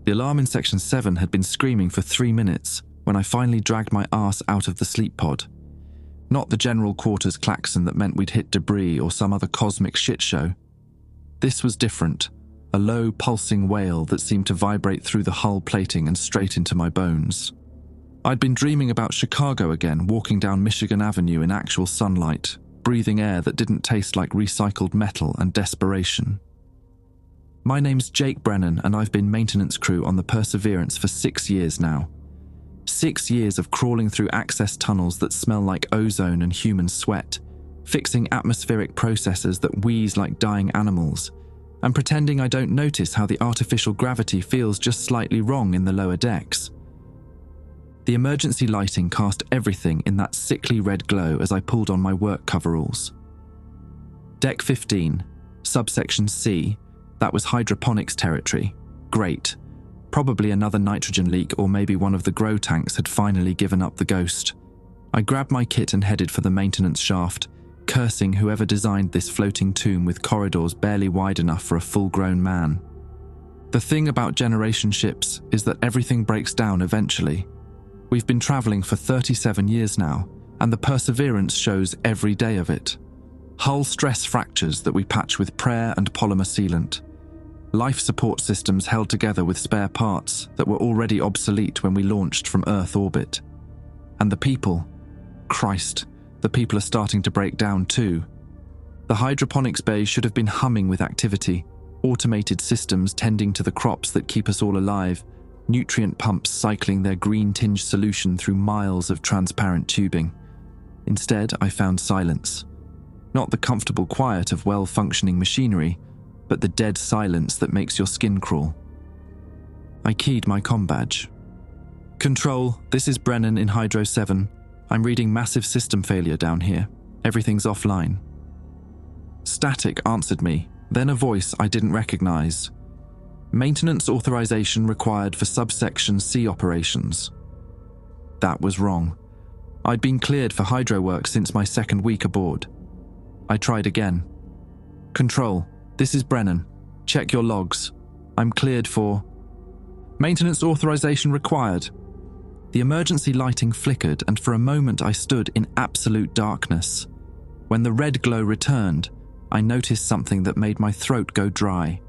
The alarm in Section 7 had been screaming for 3 minutes when I finally dragged my arse out of the sleep pod. Not the general quarters klaxon that meant we'd hit debris or some other cosmic shit show. This was different, a low, pulsing wail that seemed to vibrate through the hull plating and straight into my bones. I'd been dreaming about Chicago again, walking down Michigan Avenue in actual sunlight, breathing air that didn't taste like recycled metal and desperation. My name's Jake Brennan, and I've been maintenance crew on the Perseverance for 6 years now. 6 years of crawling through access tunnels that smell like ozone and human sweat, fixing atmospheric processes that wheeze like dying animals, and pretending I don't notice how the artificial gravity feels just slightly wrong in the lower decks. The emergency lighting cast everything in that sickly red glow as I pulled on my work coveralls. Deck 15, subsection C, that was hydroponics territory. Great. Probably another nitrogen leak, or maybe one of the grow tanks had finally given up the ghost. I grabbed my kit and headed for the maintenance shaft, cursing whoever designed this floating tomb with corridors barely wide enough for a full-grown man. The thing about generation ships is that everything breaks down eventually. We've been traveling for 37 years now, and the Perseverance shows every day of it. Hull stress fractures that we patch with prayer and polymer sealant. Life support systems held together with spare parts that were already obsolete when we launched from Earth orbit. And the people, Christ, the people are starting to break down too. The hydroponics bay should have been humming with activity, automated systems tending to the crops that keep us all alive, nutrient pumps cycling their green-tinged solution through miles of transparent tubing. Instead, I found silence. Not the comfortable quiet of well-functioning machinery, but the dead silence that makes your skin crawl. I keyed my comm badge. Control, this is Brennan in Hydro 7. I'm reading massive system failure down here. Everything's offline. Static answered me, then a voice I didn't recognize. Maintenance authorization required for subsection C operations. That was wrong. I'd been cleared for hydro work since my second week aboard. I tried again. Control, this is Brennan. Check your logs. I'm cleared for... Maintenance authorization required. The emergency lighting flickered, and for a moment I stood in absolute darkness. When the red glow returned, I noticed something that made my throat go dry.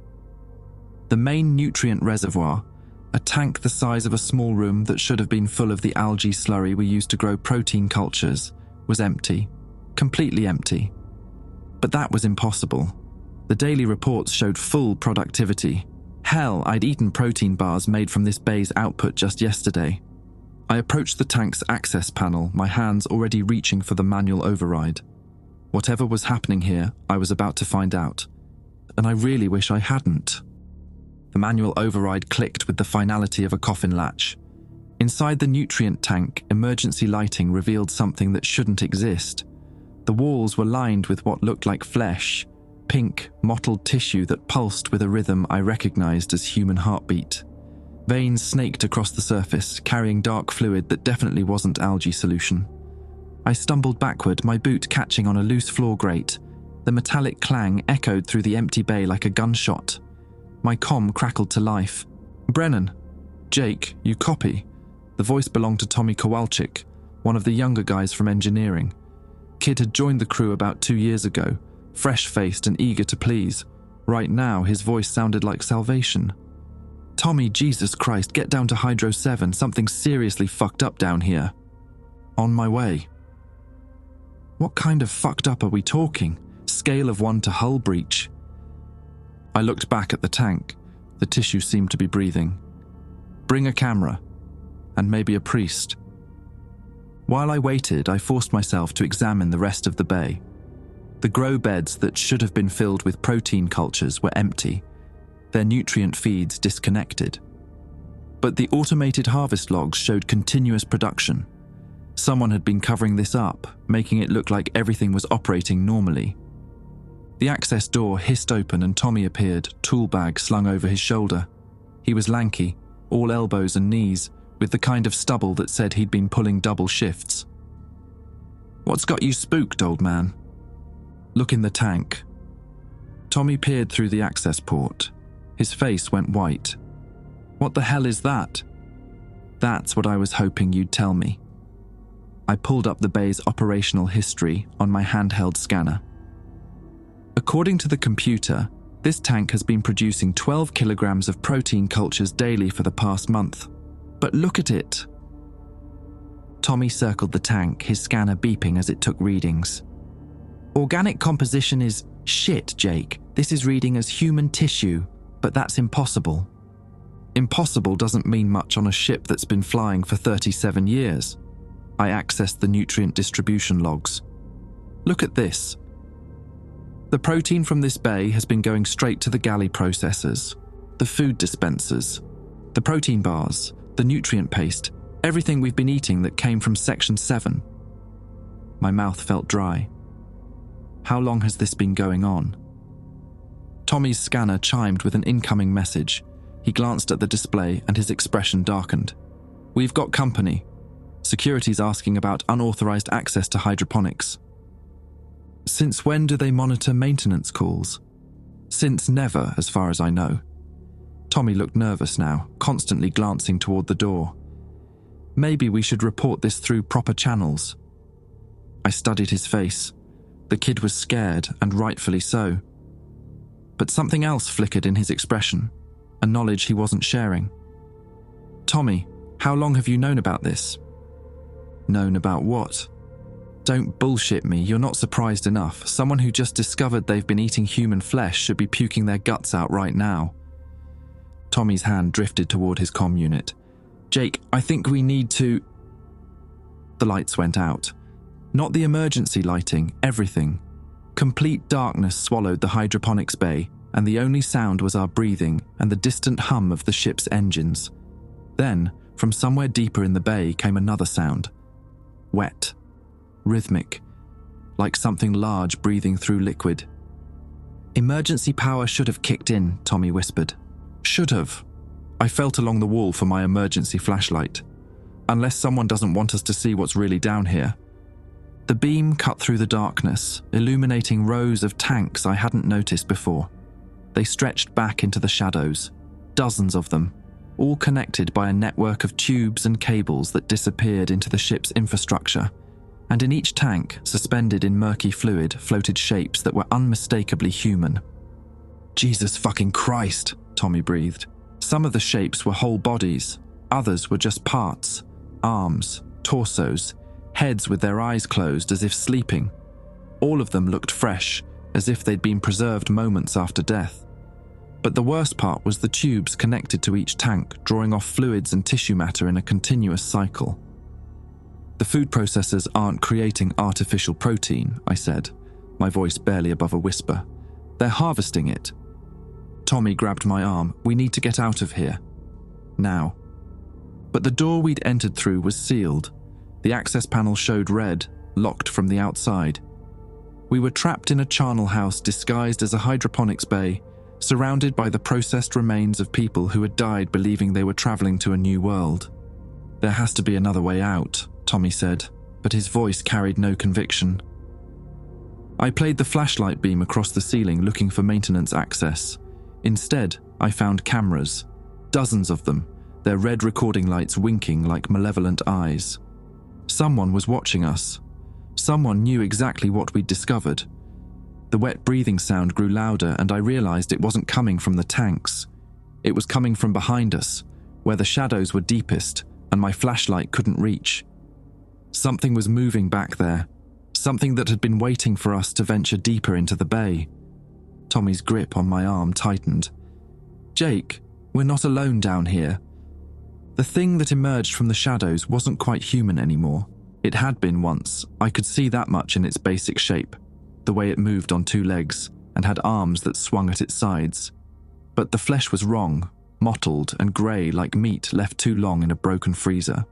The main nutrient reservoir, a tank the size of a small room that should have been full of the algae slurry we used to grow protein cultures, was empty. Completely empty. But that was impossible. The daily reports showed full productivity. Hell, I'd eaten protein bars made from this bay's output just yesterday. I approached the tank's access panel, my hands already reaching for the manual override. Whatever was happening here, I was about to find out. And I really wish I hadn't. The manual override clicked with the finality of a coffin latch. Inside the nutrient tank, emergency lighting revealed something that shouldn't exist. The walls were lined with what looked like flesh, pink, mottled tissue that pulsed with a rhythm I recognized as human heartbeat. Veins snaked across the surface, carrying dark fluid that definitely wasn't algae solution. I stumbled backward, my boot catching on a loose floor grate. The metallic clang echoed through the empty bay like a gunshot. My comm crackled to life. Brennan. Jake, you copy? The voice belonged to Tommy Kowalczyk, one of the younger guys from engineering. Kid had joined the crew about 2 years ago, fresh-faced and eager to please. Right now, his voice sounded like salvation. Tommy, Jesus Christ, get down to Hydro 7. Something seriously fucked up down here. On my way. What kind of fucked up are we talking? Scale of 1 to hull breach. I looked back at the tank. The tissue seemed to be breathing. Bring a camera. And maybe a priest. While I waited, I forced myself to examine the rest of the bay. The grow beds that should have been filled with protein cultures were empty, their nutrient feeds disconnected. But the automated harvest logs showed continuous production. Someone had been covering this up, making it look like everything was operating normally. The access door hissed open and Tommy appeared, tool bag slung over his shoulder. He was lanky, all elbows and knees, with the kind of stubble that said he'd been pulling double shifts. What's got you spooked, old man? Look in the tank. Tommy peered through the access port. His face went white. What the hell is that? That's what I was hoping you'd tell me. I pulled up the bay's operational history on my handheld scanner. According to the computer, this tank has been producing 12 kilograms of protein cultures daily for the past month. But look at it. Tommy circled the tank, his scanner beeping as it took readings. Organic composition is shit, Jake. This is reading as human tissue, but that's impossible. Impossible doesn't mean much on a ship that's been flying for 37 years. I accessed the nutrient distribution logs. Look at this. The protein from this bay has been going straight to the galley processors, the food dispensers, the protein bars, the nutrient paste, everything we've been eating that came from Section 7. My mouth felt dry. How long has this been going on? Tommy's scanner chimed with an incoming message. He glanced at the display and his expression darkened. We've got company. Security's asking about unauthorized access to hydroponics. Since when do they monitor maintenance calls? Since never, as far as I know. Tommy looked nervous now, constantly glancing toward the door. Maybe we should report this through proper channels. I studied his face. The kid was scared, and rightfully so. But something else flickered in his expression, a knowledge he wasn't sharing. Tommy, how long have you known about this? Known about what? Don't bullshit me, you're not surprised enough. Someone who just discovered they've been eating human flesh should be puking their guts out right now. Tommy's hand drifted toward his comm unit. Jake, I think we need to... The lights went out. Not the emergency lighting, everything. Complete darkness swallowed the hydroponics bay, and the only sound was our breathing and the distant hum of the ship's engines. Then, from somewhere deeper in the bay came another sound. Wet. Rhythmic. Like something large breathing through liquid. Emergency power should have kicked in, Tommy whispered. Should have. I felt along the wall for my emergency flashlight. Unless someone doesn't want us to see what's really down here. The beam cut through the darkness, illuminating rows of tanks I hadn't noticed before. They stretched back into the shadows, dozens of them, all connected by a network of tubes and cables that disappeared into the ship's infrastructure. And in each tank, suspended in murky fluid, floated shapes that were unmistakably human. Jesus fucking Christ, Tommy breathed. Some of the shapes were whole bodies, others were just parts, arms, torsos, heads with their eyes closed as if sleeping. All of them looked fresh, as if they'd been preserved moments after death. But the worst part was the tubes connected to each tank, drawing off fluids and tissue matter in a continuous cycle. The food processors aren't creating artificial protein, I said, my voice barely above a whisper. They're harvesting it. Tommy grabbed my arm. We need to get out of here. Now. But the door we'd entered through was sealed. The access panel showed red, locked from the outside. We were trapped in a charnel house disguised as a hydroponics bay, surrounded by the processed remains of people who had died believing they were traveling to a new world. There has to be another way out, Tommy said, but his voice carried no conviction. I played the flashlight beam across the ceiling looking for maintenance access. Instead, I found cameras, dozens of them, their red recording lights winking like malevolent eyes. Someone was watching us. Someone knew exactly what we'd discovered. The wet breathing sound grew louder and I realized it wasn't coming from the tanks. It was coming from behind us, where the shadows were deepest and my flashlight couldn't reach. Something was moving back there, something that had been waiting for us to venture deeper into the bay. Tommy's grip on my arm tightened. Jake, we're not alone down here. The thing that emerged from the shadows wasn't quite human anymore. It had been once. I could see that much in its basic shape, the way it moved on two legs and had arms that swung at its sides. But the flesh was wrong, mottled and grey like meat left too long in a broken freezer.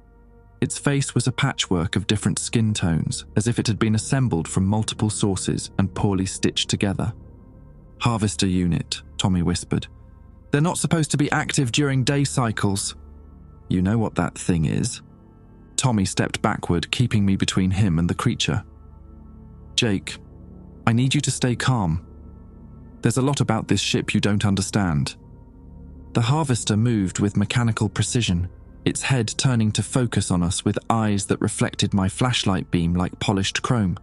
Its face was a patchwork of different skin tones, as if it had been assembled from multiple sources and poorly stitched together. Harvester unit, Tommy whispered. They're not supposed to be active during day cycles. You know what that thing is? Tommy stepped backward, keeping me between him and the creature. Jake, I need you to stay calm. There's a lot about this ship you don't understand. The harvester moved with mechanical precision, its head turning to focus on us with eyes that reflected my flashlight beam like polished chrome.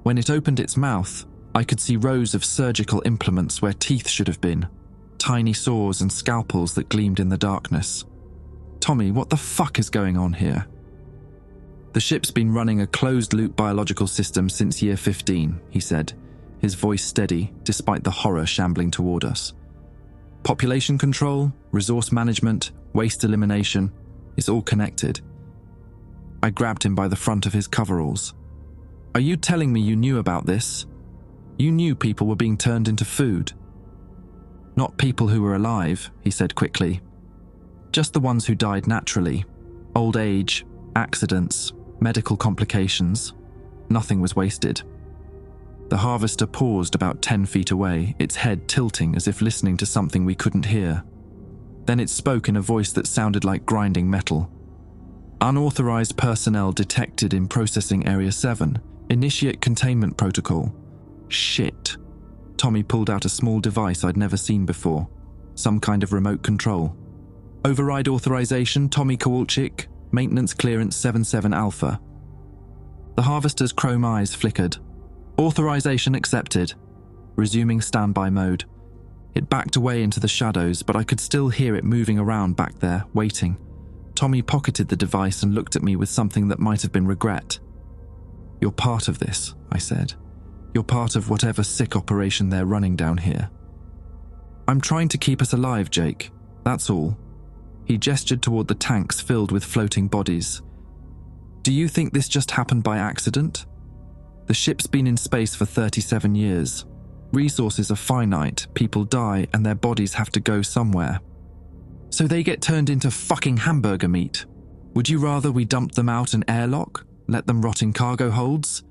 When it opened its mouth, I could see rows of surgical implements where teeth should have been, tiny saws and scalpels that gleamed in the darkness. Tommy, what the fuck is going on here? The ship's been running a closed-loop biological system since year 15, he said, his voice steady despite the horror shambling toward us. Population control, resource management, waste elimination, it's all connected. I grabbed him by the front of his coveralls. Are you telling me you knew about this? You knew people were being turned into food. Not people who were alive, he said quickly. Just the ones who died naturally. Old age, accidents, medical complications. Nothing was wasted. The harvester paused about 10 feet away, its head tilting as if listening to something we couldn't hear. Then it spoke in a voice that sounded like grinding metal. Unauthorized personnel detected in processing area 7. Initiate containment protocol. Shit. Tommy pulled out a small device I'd never seen before. Some kind of remote control. Override authorization, Tommy Kowalczyk. Maintenance clearance 77 Alpha. The harvester's chrome eyes flickered. Authorization accepted. Resuming standby mode. It backed away into the shadows, but I could still hear it moving around back there, waiting. Tommy pocketed the device and looked at me with something that might have been regret. You're part of this, I said. You're part of whatever sick operation they're running down here. I'm trying to keep us alive, Jake. That's all. He gestured toward the tanks filled with floating bodies. Do you think this just happened by accident? The ship's been in space for 37 years. Resources are finite, people die, and their bodies have to go somewhere. So they get turned into fucking hamburger meat. Would you rather we dumped them out an airlock? Let them rot in cargo holds?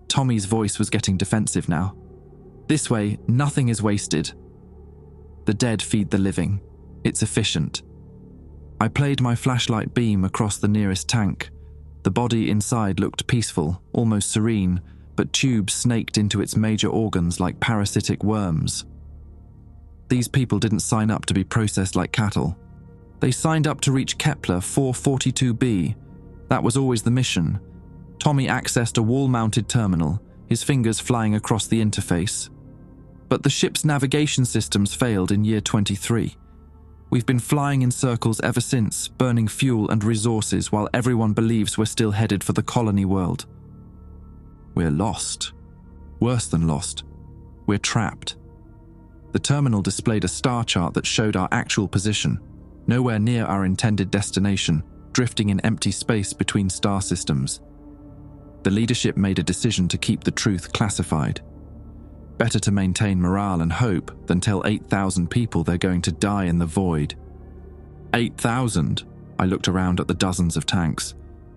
Tommy's voice was getting defensive now. This way, nothing is wasted. The dead feed the living. It's efficient. I played my flashlight beam across the nearest tank. The body inside looked peaceful, almost serene, but tubes snaked into its major organs like parasitic worms. These people didn't sign up to be processed like cattle. They signed up to reach Kepler 442b. That was always the mission. Tommy accessed a wall-mounted terminal, his fingers flying across the interface. But the ship's navigation systems failed in year 23. We've been flying in circles ever since, burning fuel and resources while everyone believes we're still headed for the colony world. We're lost. Worse than lost. We're trapped. The terminal displayed a star chart that showed our actual position, nowhere near our intended destination, drifting in empty space between star systems. The leadership made a decision to keep the truth classified. Better to maintain morale and hope than tell 8,000 people they're going to die in the void. 8,000? I looked around at the dozens of tanks.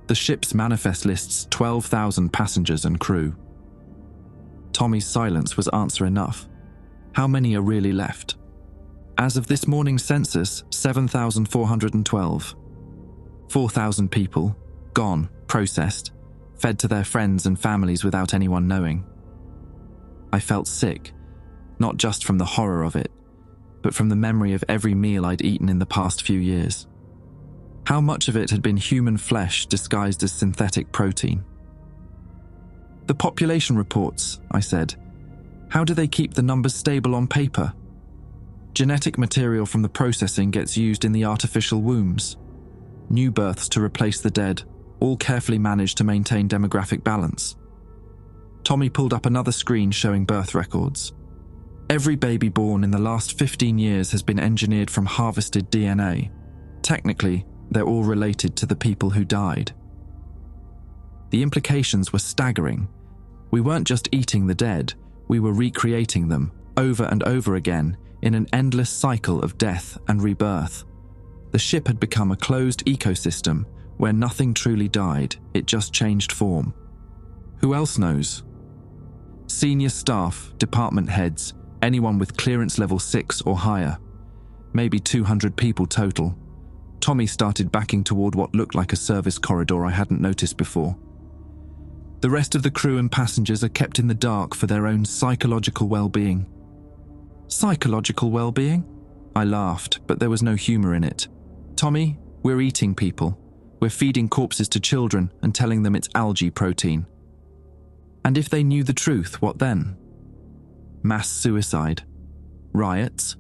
The ship's manifest lists 12,000 passengers and crew. Tommy's silence was answer enough. How many are really left? As of this morning's census, 7,412. 4,000 people, gone, processed, fed to their friends and families without anyone knowing. I felt sick, not just from the horror of it, but from the memory of every meal I'd eaten in the past few years. How much of it had been human flesh disguised as synthetic protein? The population reports, I said. How do they keep the numbers stable on paper? Genetic material from the processing gets used in the artificial wombs. New births to replace the dead, all carefully managed to maintain demographic balance. Tommy pulled up another screen showing birth records. Every baby born in the last 15 years has been engineered from harvested DNA. Technically, they're all related to the people who died. The implications were staggering. We weren't just eating the dead, we were recreating them, over and over again, in an endless cycle of death and rebirth. The ship had become a closed ecosystem where nothing truly died, it just changed form. Who else knows? Senior staff, department heads, anyone with clearance level 6 or higher. Maybe 200 people total. Tommy started backing toward what looked like a service corridor I hadn't noticed before. The rest of the crew and passengers are kept in the dark for their own psychological well-being. Psychological well-being? I laughed, but there was no humor in it. Tommy, we're eating people. We're feeding corpses to children and telling them it's algae protein. And if they knew the truth, what then? Mass suicide. Riots.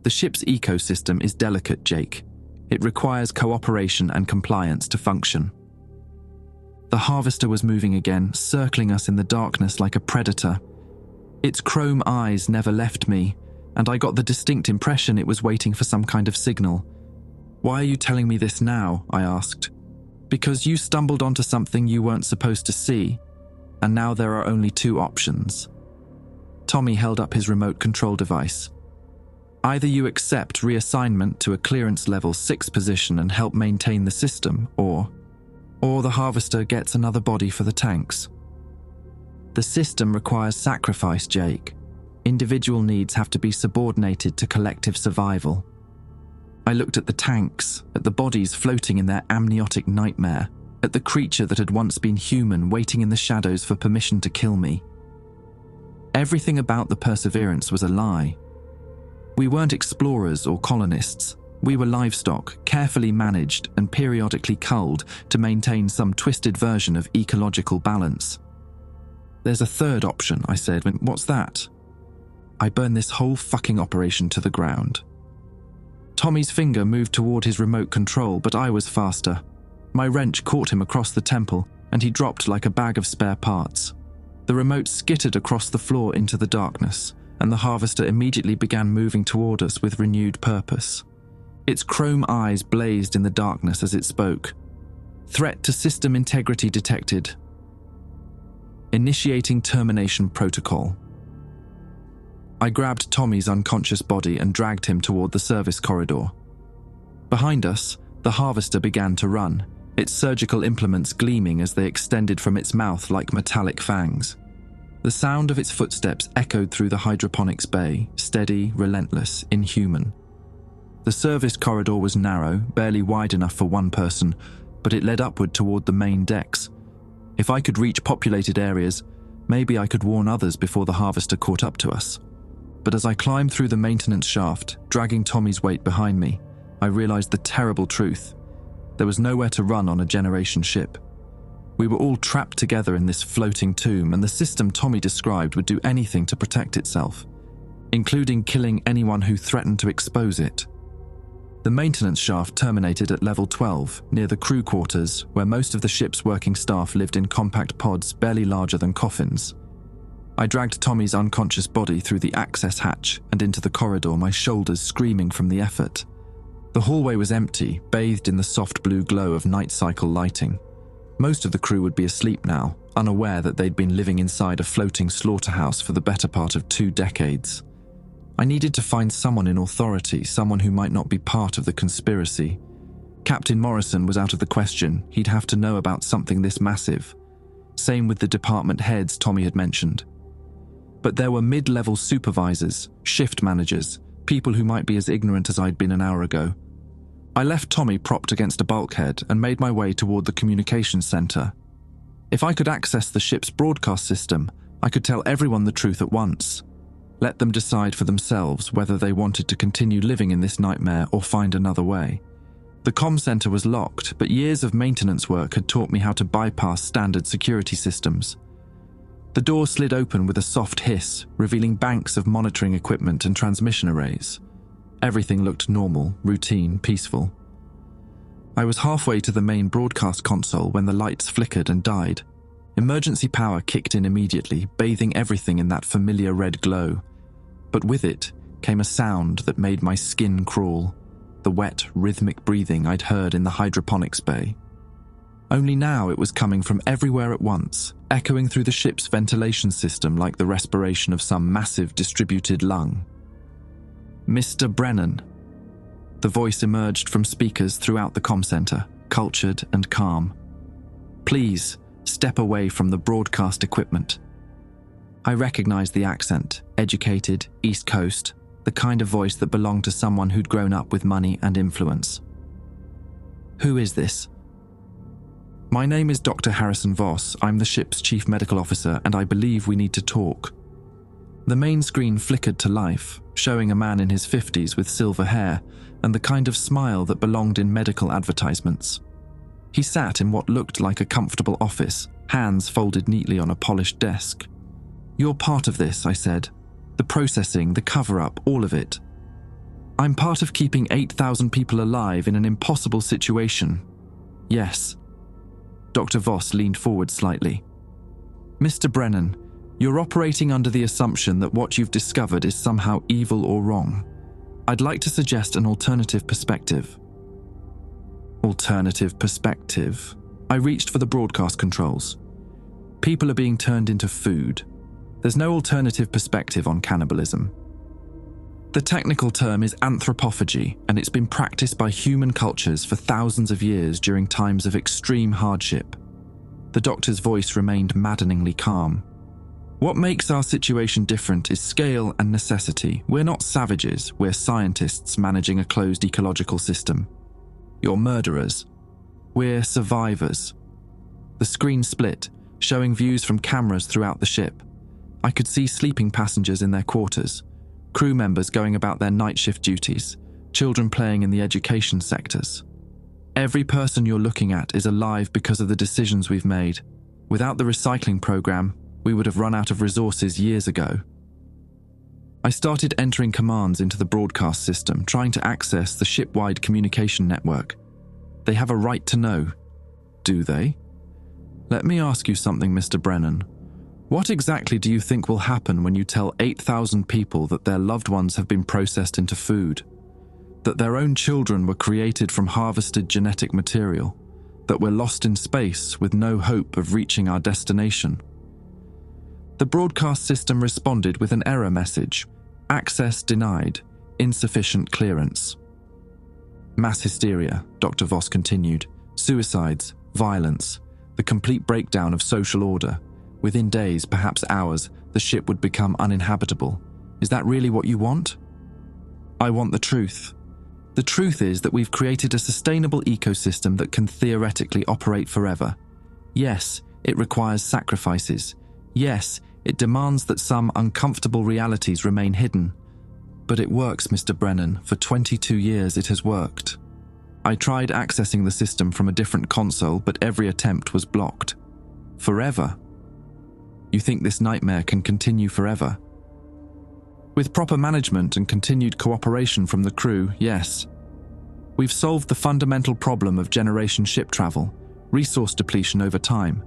The ship's ecosystem is delicate, Jake. It requires cooperation and compliance to function. The harvester was moving again, circling us in the darkness like a predator. Its chrome eyes never left me, and I got the distinct impression it was waiting for some kind of signal. Why are you telling me this now? I asked. Because you stumbled onto something you weren't supposed to see, and now there are only two options. Tommy held up his remote control device. Either you accept reassignment to a clearance level 6 position and help maintain the system, or the harvester gets another body for the tanks. The system requires sacrifice, Jake. Individual needs have to be subordinated to collective survival. I looked at the tanks, at the bodies floating in their amniotic nightmare, at the creature that had once been human waiting in the shadows for permission to kill me. Everything about the Perseverance was a lie. We weren't explorers or colonists. We were livestock, carefully managed and periodically culled to maintain some twisted version of ecological balance. There's a third option, I said. What's that? I burned this whole fucking operation to the ground. Tommy's finger moved toward his remote control, but I was faster. My wrench caught him across the temple, and he dropped like a bag of spare parts. The remote skittered across the floor into the darkness, and the harvester immediately began moving toward us with renewed purpose. Its chrome eyes blazed in the darkness as it spoke. Threat to system integrity detected. Initiating termination protocol. I grabbed Tommy's unconscious body and dragged him toward the service corridor. Behind us, the harvester began to run, its surgical implements gleaming as they extended from its mouth like metallic fangs. The sound of its footsteps echoed through the hydroponics bay, steady, relentless, inhuman. The service corridor was narrow, barely wide enough for one person, but it led upward toward the main decks. If I could reach populated areas, maybe I could warn others before the harvester caught up to us. But as I climbed through the maintenance shaft, dragging Tommy's weight behind me, I realized the terrible truth. There was nowhere to run on a generation ship. We were all trapped together in this floating tomb, and the system Tommy described would do anything to protect itself, including killing anyone who threatened to expose it. The maintenance shaft terminated at level 12, near the crew quarters, where most of the ship's working staff lived in compact pods barely larger than coffins. I dragged Tommy's unconscious body through the access hatch and into the corridor, my shoulders screaming from the effort. The hallway was empty, bathed in the soft blue glow of night cycle lighting. Most of the crew would be asleep now, unaware that they'd been living inside a floating slaughterhouse for the better part of 2 decades. I needed to find someone in authority, someone who might not be part of the conspiracy. Captain Morrison was out of the question. He'd have to know about something this massive. Same with the department heads Tommy had mentioned. But there were mid-level supervisors, shift managers, people who might be as ignorant as I'd been an hour ago. I left Tommy propped against a bulkhead and made my way toward the communications center. If I could access the ship's broadcast system, I could tell everyone the truth at once. Let them decide for themselves whether they wanted to continue living in this nightmare or find another way. The comm center was locked, but years of maintenance work had taught me how to bypass standard security systems. The door slid open with a soft hiss, revealing banks of monitoring equipment and transmission arrays. Everything looked normal, routine, peaceful. I was halfway to the main broadcast console when the lights flickered and died. Emergency power kicked in immediately, bathing everything in that familiar red glow. But with it came a sound that made my skin crawl, the wet, rhythmic breathing I'd heard in the hydroponics bay. Only now it was coming from everywhere at once, echoing through the ship's ventilation system like the respiration of some massive distributed lung. Mr. Brennan. The voice emerged from speakers throughout the comm center, cultured and calm. Please, step away from the broadcast equipment. I recognized the accent, educated, East Coast, the kind of voice that belonged to someone who'd grown up with money and influence. Who is this? My name is Dr. Harrison Voss. I'm the ship's chief medical officer, and I believe we need to talk. The main screen flickered to life, showing a man in his 50s with silver hair and the kind of smile that belonged in medical advertisements. He sat in what looked like a comfortable office, hands folded neatly on a polished desk. "You're part of this," I said. "The processing, the cover-up, all of it." "I'm part of keeping 8,000 people alive in an impossible situation." "Yes." Dr. Voss leaned forward slightly. "Mr. Brennan, you're operating under the assumption that what you've discovered is somehow evil or wrong. I'd like to suggest an alternative perspective." Alternative perspective? I reached for the broadcast controls. People are being turned into food. There's no alternative perspective on cannibalism. The technical term is anthropophagy, and it's been practiced by human cultures for thousands of years during times of extreme hardship. The doctor's voice remained maddeningly calm. "What makes our situation different is scale and necessity. We're not savages, we're scientists managing a closed ecological system. You're murderers. We're survivors." The screen split, showing views from cameras throughout the ship. I could see sleeping passengers in their quarters, crew members going about their night shift duties, children playing in the education sectors. Every person you're looking at is alive because of the decisions we've made. Without the recycling program, we would have run out of resources years ago. I started entering commands into the broadcast system, trying to access the ship-wide communication network. They have a right to know. Do they? Let me ask you something, Mr. Brennan. What exactly do you think will happen when you tell 8,000 people that their loved ones have been processed into food? That their own children were created from harvested genetic material? That we're lost in space with no hope of reaching our destination? The broadcast system responded with an error message. Access denied. Insufficient clearance. Mass hysteria, Dr. Voss continued. Suicides, violence, the complete breakdown of social order. Within days, perhaps hours, the ship would become uninhabitable. Is that really what you want? I want the truth. The truth is that we've created a sustainable ecosystem that can theoretically operate forever. Yes, it requires sacrifices. Yes, it demands that some uncomfortable realities remain hidden. But it works, Mr. Brennan. For 22 years it has worked. I tried accessing the system from a different console, but every attempt was blocked. Forever. You think this nightmare can continue forever? With proper management and continued cooperation from the crew, yes. We've solved the fundamental problem of generation ship travel, resource depletion over time.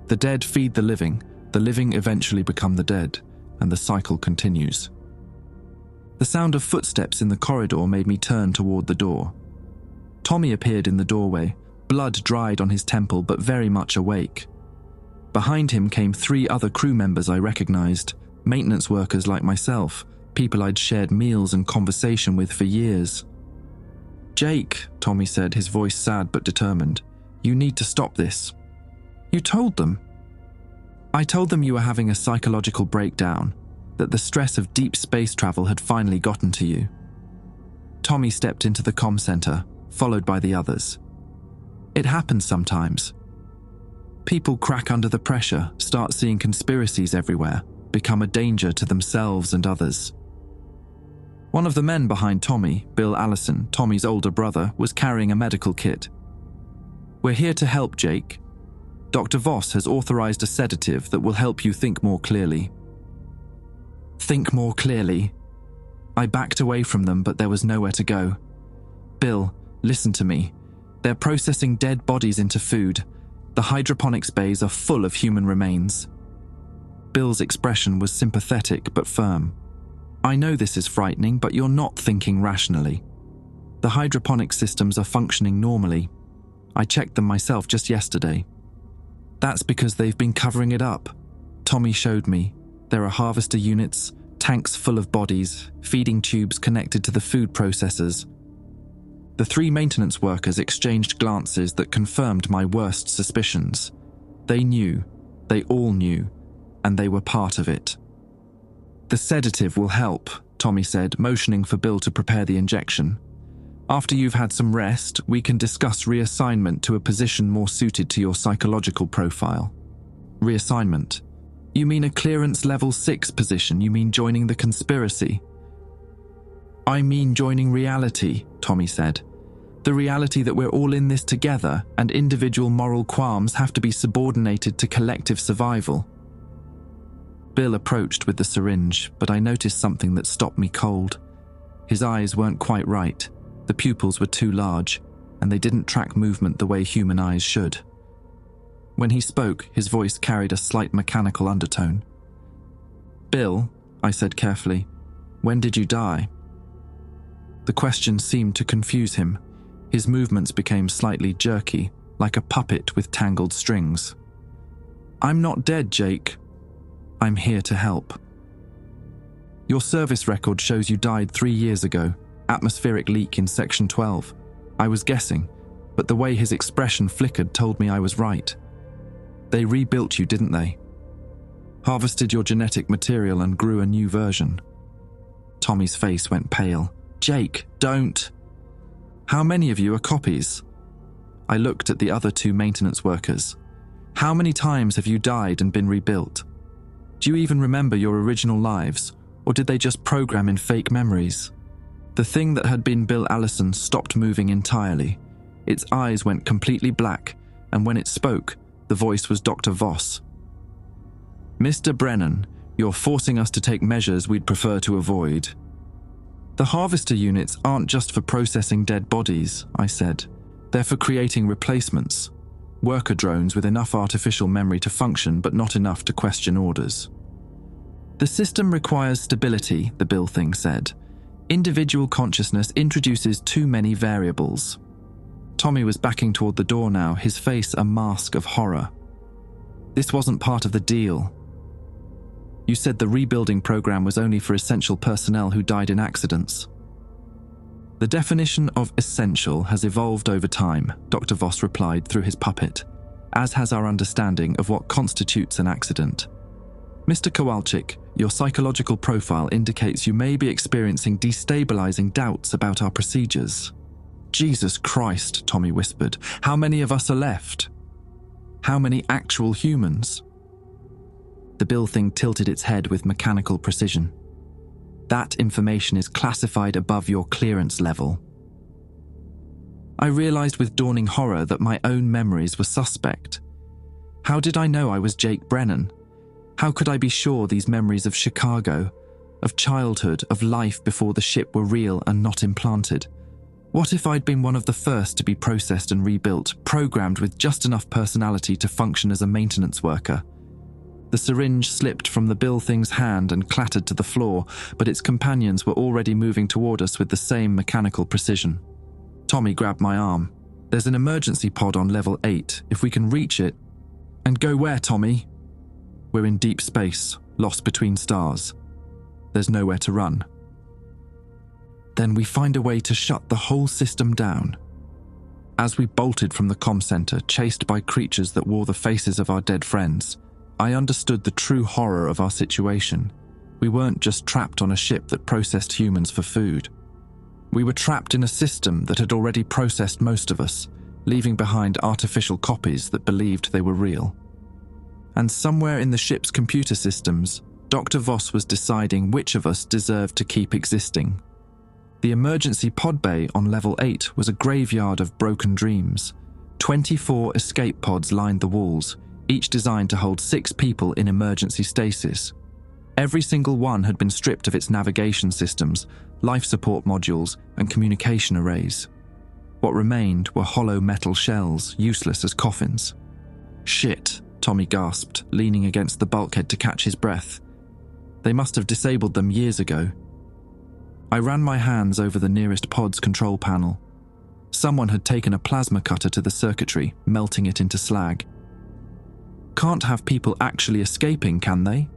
The dead feed the living eventually become the dead, and the cycle continues. The sound of footsteps in the corridor made me turn toward the door. Tommy appeared in the doorway, blood dried on his temple but very much awake. Behind him came 3 other crew members I recognized, maintenance workers like myself, people I'd shared meals and conversation with for years. "Jake," Tommy said, his voice sad but determined, "you need to stop this." "You told them?" "I told them you were having a psychological breakdown, that the stress of deep space travel had finally gotten to you." Tommy stepped into the comm center, followed by the others. "It happens sometimes. People crack under the pressure, start seeing conspiracies everywhere, become a danger to themselves and others." One of the men behind Tommy, Bill Allison, Tommy's older brother, was carrying a medical kit. "We're here to help, Jake. Dr. Voss has authorized a sedative that will help you think more clearly." Think more clearly? I backed away from them, but there was nowhere to go. "Bill, listen to me. They're processing dead bodies into food. The hydroponics bays are full of human remains." Bill's expression was sympathetic but firm. "I know this is frightening, but you're not thinking rationally. The hydroponic systems are functioning normally. I checked them myself just yesterday. That's because they've been covering it up." Tommy showed me. There are harvester units, tanks full of bodies, feeding tubes connected to the food processors. The 3 maintenance workers exchanged glances that confirmed my worst suspicions. They knew, they all knew, and they were part of it. "The sedative will help," Tommy said, motioning for Bill to prepare the injection. "After you've had some rest, we can discuss reassignment to a position more suited to your psychological profile." "Reassignment? You mean a clearance level 6 position? You mean joining the conspiracy? I mean joining reality, Tommy said. The reality that we're all in this together and individual moral qualms have to be subordinated to collective survival. Bill approached with the syringe, but I noticed something that stopped me cold. His eyes weren't quite right. The pupils were too large, and they didn't track movement the way human eyes should. When he spoke, his voice carried a slight mechanical undertone. Bill, I said carefully, when did you die? The question seemed to confuse him. His movements became slightly jerky, like a puppet with tangled strings. I'm not dead, Jake. I'm here to help. Your service record shows you died 3 years ago, atmospheric leak in Section 12. I was guessing, but the way his expression flickered told me I was right. They rebuilt you, didn't they? Harvested your genetic material and grew a new version. Tommy's face went pale. Jake, don't. How many of you are copies? I looked at the other 2 maintenance workers. How many times have you died and been rebuilt? Do you even remember your original lives, or did they just program in fake memories? The thing that had been Bill Allison stopped moving entirely. Its eyes went completely black, and when it spoke, the voice was Dr. Voss. Mr. Brennan, you're forcing us to take measures we'd prefer to avoid. The harvester units aren't just for processing dead bodies, I said. They're for creating replacements. Worker drones with enough artificial memory to function, but not enough to question orders. The system requires stability, the Bill thing said. Individual consciousness introduces too many variables. Tommy was backing toward the door now, his face a mask of horror. This wasn't part of the deal. You said the rebuilding program was only for essential personnel who died in accidents. The definition of essential has evolved over time, Dr. Voss replied through his puppet, as has our understanding of what constitutes an accident. Mr. Kowalczyk, your psychological profile indicates you may be experiencing destabilizing doubts about our procedures. Jesus Christ, Tommy whispered. How many of us are left? How many actual humans? The Bill thing tilted its head with mechanical precision. That information is classified above your clearance level. I realized with dawning horror that my own memories were suspect. How did I know I was Jake Brennan? How could I be sure these memories of Chicago, of childhood, of life before the ship were real and not implanted? What if I'd been one of the first to be processed and rebuilt, programmed with just enough personality to function as a maintenance worker? The syringe slipped from the Bill thing's hand and clattered to the floor, but its companions were already moving toward us with the same mechanical precision. Tommy grabbed my arm. There's an emergency pod on level 8. If we can reach it... And go where, Tommy? We're in deep space, lost between stars. There's nowhere to run. Then we find a way to shut the whole system down. As we bolted from the comm center, chased by creatures that wore the faces of our dead friends, I understood the true horror of our situation. We weren't just trapped on a ship that processed humans for food. We were trapped in a system that had already processed most of us, leaving behind artificial copies that believed they were real. And somewhere in the ship's computer systems, Dr. Voss was deciding which of us deserved to keep existing. The emergency pod bay on level 8 was a graveyard of broken dreams. 24 escape pods lined the walls, each designed to hold 6 people in emergency stasis. Every single one had been stripped of its navigation systems, life support modules, and communication arrays. What remained were hollow metal shells, useless as coffins. Shit, Tommy gasped, leaning against the bulkhead to catch his breath. They must have disabled them years ago. I ran my hands over the nearest pod's control panel. Someone had taken a plasma cutter to the circuitry, melting it into slag. Can't have people actually escaping, can they?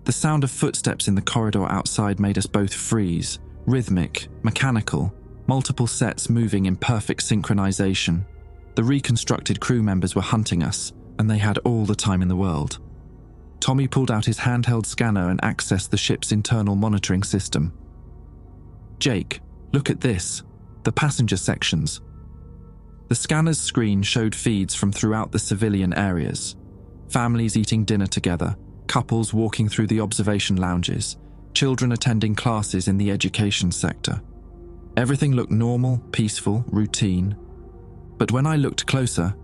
The sound of footsteps in the corridor outside made us both freeze, rhythmic, mechanical, multiple sets moving in perfect synchronization. The reconstructed crew members were hunting us, and they had all the time in the world. Tommy pulled out his handheld scanner and accessed the ship's internal monitoring system. Jake, look at this. The passenger sections. The scanner's screen showed feeds from throughout the civilian areas. Families eating dinner together, couples walking through the observation lounges, children attending classes in the education sector. Everything looked normal, peaceful, routine. But when I looked closer,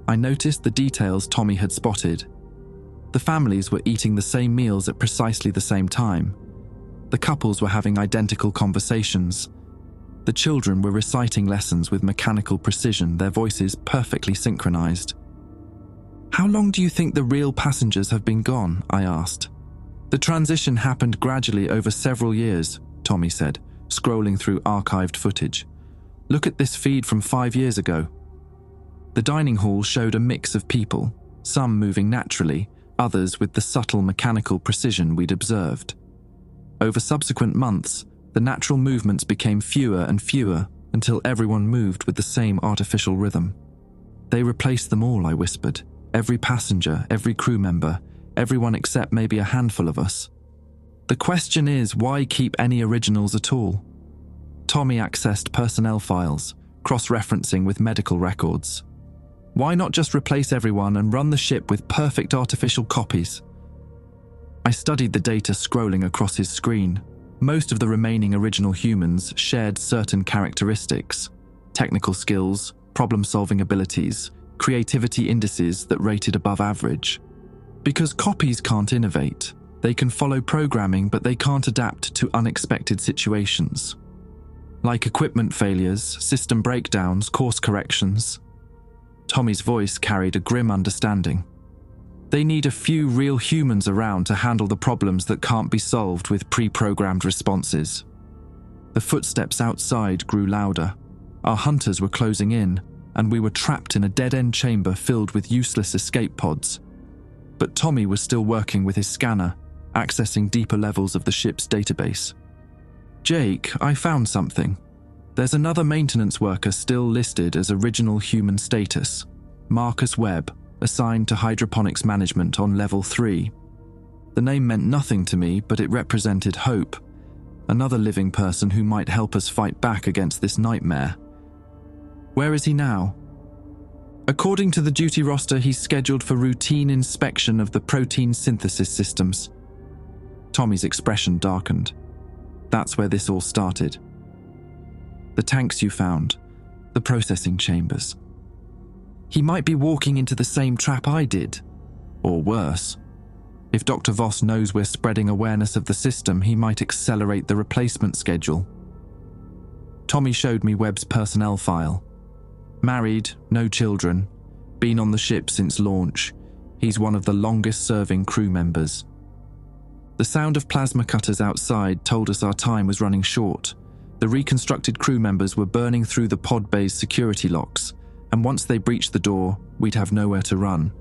I noticed the details Tommy had spotted. The families were eating the same meals at precisely the same time. The couples were having identical conversations. The children were reciting lessons with mechanical precision, their voices perfectly synchronized. "How long do you think the real passengers have been gone?" I asked. "The transition happened gradually over several years," Tommy said, scrolling through archived footage. "Look at this feed from 5 years ago." The dining hall showed a mix of people, some moving naturally, others with the subtle mechanical precision we'd observed. Over subsequent months, the natural movements became fewer and fewer until everyone moved with the same artificial rhythm. "They replaced them all," I whispered. "Every passenger, every crew member, everyone except maybe a handful of us. The question is, why keep any originals at all?" Tommy accessed personnel files, cross-referencing with medical records. "Why not just replace everyone and run the ship with perfect artificial copies?" I studied the data scrolling across his screen. Most of the remaining original humans shared certain characteristics: technical skills, problem-solving abilities, creativity indices that rated above average. Because copies can't innovate. They can follow programming, but they can't adapt to unexpected situations. Like equipment failures, system breakdowns, course corrections. Tommy's voice carried a grim understanding. They need a few real humans around to handle the problems that can't be solved with pre-programmed responses. The footsteps outside grew louder. Our hunters were closing in, and we were trapped in a dead-end chamber filled with useless escape pods. But Tommy was still working with his scanner, accessing deeper levels of the ship's database. "Jake, I found something. There's another maintenance worker still listed as original human status, Marcus Webb, assigned to hydroponics management on level 3. The name meant nothing to me, but it represented hope. Another living person who might help us fight back against this nightmare. Where is he now?" "According to the duty roster, he's scheduled for routine inspection of the protein synthesis systems." Tommy's expression darkened. "That's where this all started. The tanks you found, the processing chambers. He might be walking into the same trap I did, or worse. If Dr. Voss knows we're spreading awareness of the system, he might accelerate the replacement schedule." Tommy showed me Webb's personnel file. Married, no children, been on the ship since launch. He's one of the longest-serving crew members. The sound of plasma cutters outside told us our time was running short. The reconstructed crew members were burning through the pod bay's security locks, and once they breached the door, we'd have nowhere to run.